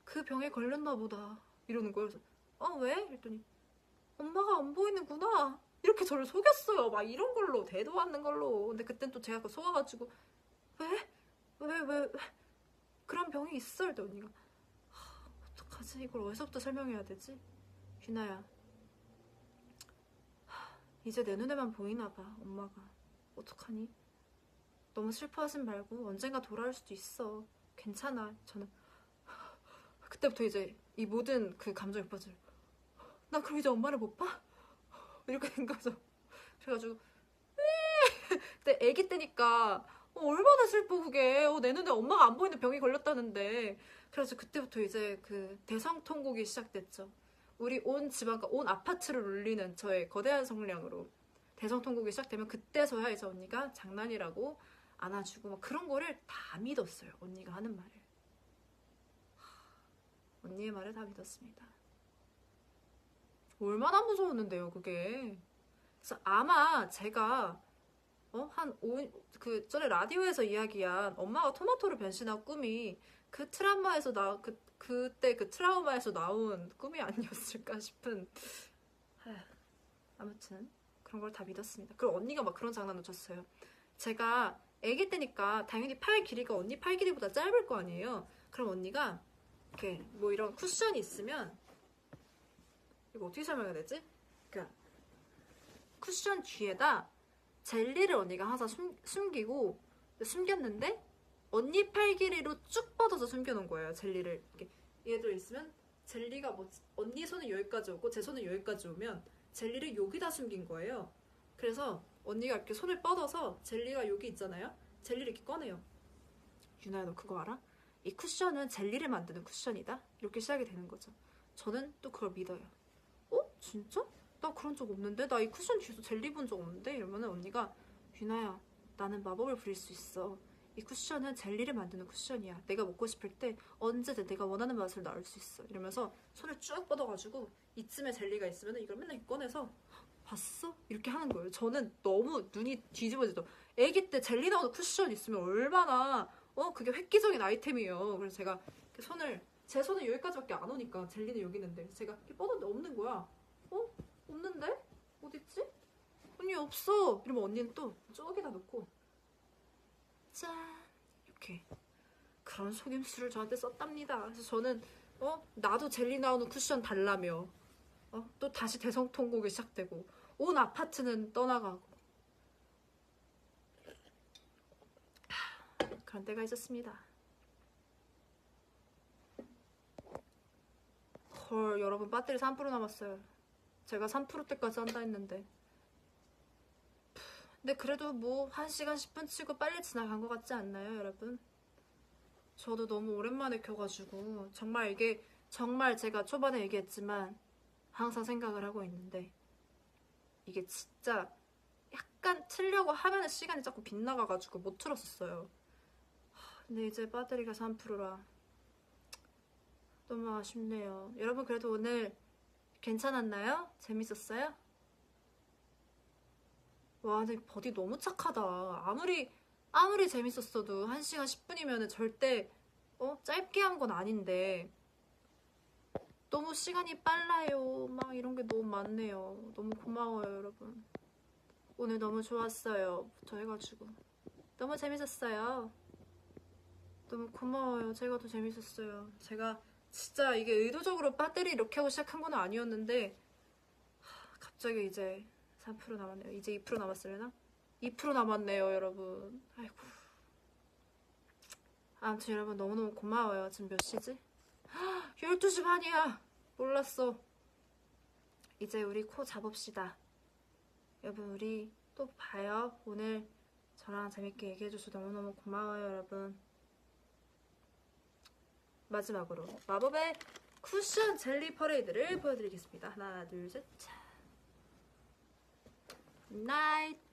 그 병에 걸렸나 보다 이러는 거예요. 그래서 왜? 이랬더니 엄마가 안 보이는구나 이렇게 저를 속였어요. 막 이런 걸로 대도 않는 걸로. 근데 그땐 또 제가 속아가지고 왜? 왜? 그런 병이 있어? 이랬더니 언니가 어떡하지? 이걸 어디서부터 설명해야 되지? 유나야 이제 내 눈에만 보이나 봐 엄마가. 어떡하니? 너무 슬퍼하진 말고 언젠가 돌아올 수도 있어. 괜찮아. 저는 그때부터 이제 이 모든 그 감정이 빠져요. 나 그럼 이제 엄마를 못 봐? 이렇게 된 거죠. 그래가지고 그때 애기 때니까 얼마나 슬퍼 그게. 내 눈에 엄마가 안 보이는 병이 걸렸다는데. 그래서 그때부터 이제 그 대성통곡이 시작됐죠. 우리 온 집안과 온 아파트를 울리는 저의 거대한 성량으로 대성통곡이 시작되면 그때서야 이제 언니가 장난이라고 안아주고 막 그런 거를 다 믿었어요. 언니가 하는 말을. 언니의 말을 다 믿었습니다. 얼마나 무서웠는데요 그게. 그래서 아마 제가 전에 라디오에서 이야기한 엄마가 토마토로 변신한 꿈이 그 트라우마에서 그때 그 트라우마에서 나온 꿈이 아니었을까 싶은. 아무튼 그런 걸 다 믿었습니다. 그리고 언니가 막 그런 장난을 쳤어요. 제가 애기 때니까 당연히 팔 길이가 언니 팔 길이보다 짧을 거 아니에요. 그럼 언니가 이렇게 뭐 이런 쿠션이 있으면 이거 어떻게 설명해야 되지? 그러니까 쿠션 뒤에다 젤리를 언니가 항상 숨기고 숨겼는데 언니 팔 길이로 쭉 뻗어서 숨겨놓은 거예요. 젤리를 이렇게 얘들 있으면 젤리가 뭐 언니 손은 여기까지 오고 제 손은 여기까지 오면 젤리를 여기다 숨긴 거예요. 그래서 언니가 이렇게 손을 뻗어서 젤리가 여기 있잖아요. 젤리를 이렇게 꺼내요. 유나야 너 그거 알아? 이 쿠션은 젤리를 만드는 쿠션이다. 이렇게 시작이 되는 거죠. 저는 또 그걸 믿어요. 진짜? 나 그런 적 없는데? 나 이 쿠션 뒤에서 젤리 본 적 없는데? 이러면은 언니가 유나야 나는 마법을 부릴 수 있어. 이 쿠션은 젤리를 만드는 쿠션이야. 내가 먹고 싶을 때 언제든 내가 원하는 맛을 넣을 수 있어. 이러면서 손을 쭉 뻗어가지고 이쯤에 젤리가 있으면 이걸 맨날 꺼내서 봤어? 이렇게 하는 거예요. 저는 너무 눈이 뒤집어지죠. 애기 때 젤리 나오는 쿠션 있으면 얼마나 그게 획기적인 아이템이에요. 그래서 제가 제 손은 여기까지밖에 안 오니까 젤리는 여기 있는데 제가 이렇게 뻗었는데 없는 거야. 없는데? 어딨지? 언니 없어. 이러면 언니는 또 저기다 놓고 짠 이렇게 그런 속임수를 저한테 썼답니다. 그래서 저는 나도 젤리 나오는 쿠션 달라며 또 다시 대성통곡이 시작되고 온 아파트는 떠나가고 그런 때가 있었습니다. 헐 여러분 배터리 3% 남았어요. 제가 3%대까지 한다 했는데 근데 그래도 뭐 1시간 10분 치고 빨리 지나간 것 같지 않나요 여러분? 저도 너무 오랜만에 켜가지고 정말 이게 정말 제가 초반에 얘기했지만 항상 생각을 하고 있는데 이게 진짜 약간 틀려고 하면은 시간이 자꾸 빗나가가지고 못 틀었었어요. 근데 이제 배터리가 3%라 너무 아쉽네요. 여러분 그래도 오늘 괜찮았나요? 재밌었어요? 와, 근데 버디 너무 착하다. 아무리 재밌었어도 1시간 10분이면 절대, 짧게 한 건 아닌데. 너무 시간이 빨라요. 막 이런 게 너무 많네요. 너무 고마워요, 여러분. 오늘 너무 좋았어요. 부터 해가지고. 너무 재밌었어요. 너무 고마워요. 제가 더 재밌었어요. 제가 진짜 이게 의도적으로 배터리 이렇게 하고 시작한 건 아니었는데, 갑자기 이제 3% 남았네요. 이제 2% 남았으려나? 2% 남았네요, 여러분. 아이고. 아무튼 여러분 너무너무 고마워요. 지금 몇 시지? 12시 반이야. 몰랐어. 이제 우리 코 잡읍시다. 여러분 우리 또 봐요. 오늘 저랑 재밌게 얘기해줘서 너무너무 고마워요, 여러분. 마지막으로 마법의 쿠션 젤리 퍼레이드를 보여드리겠습니다. 하나, 둘, 셋. 굿나잇.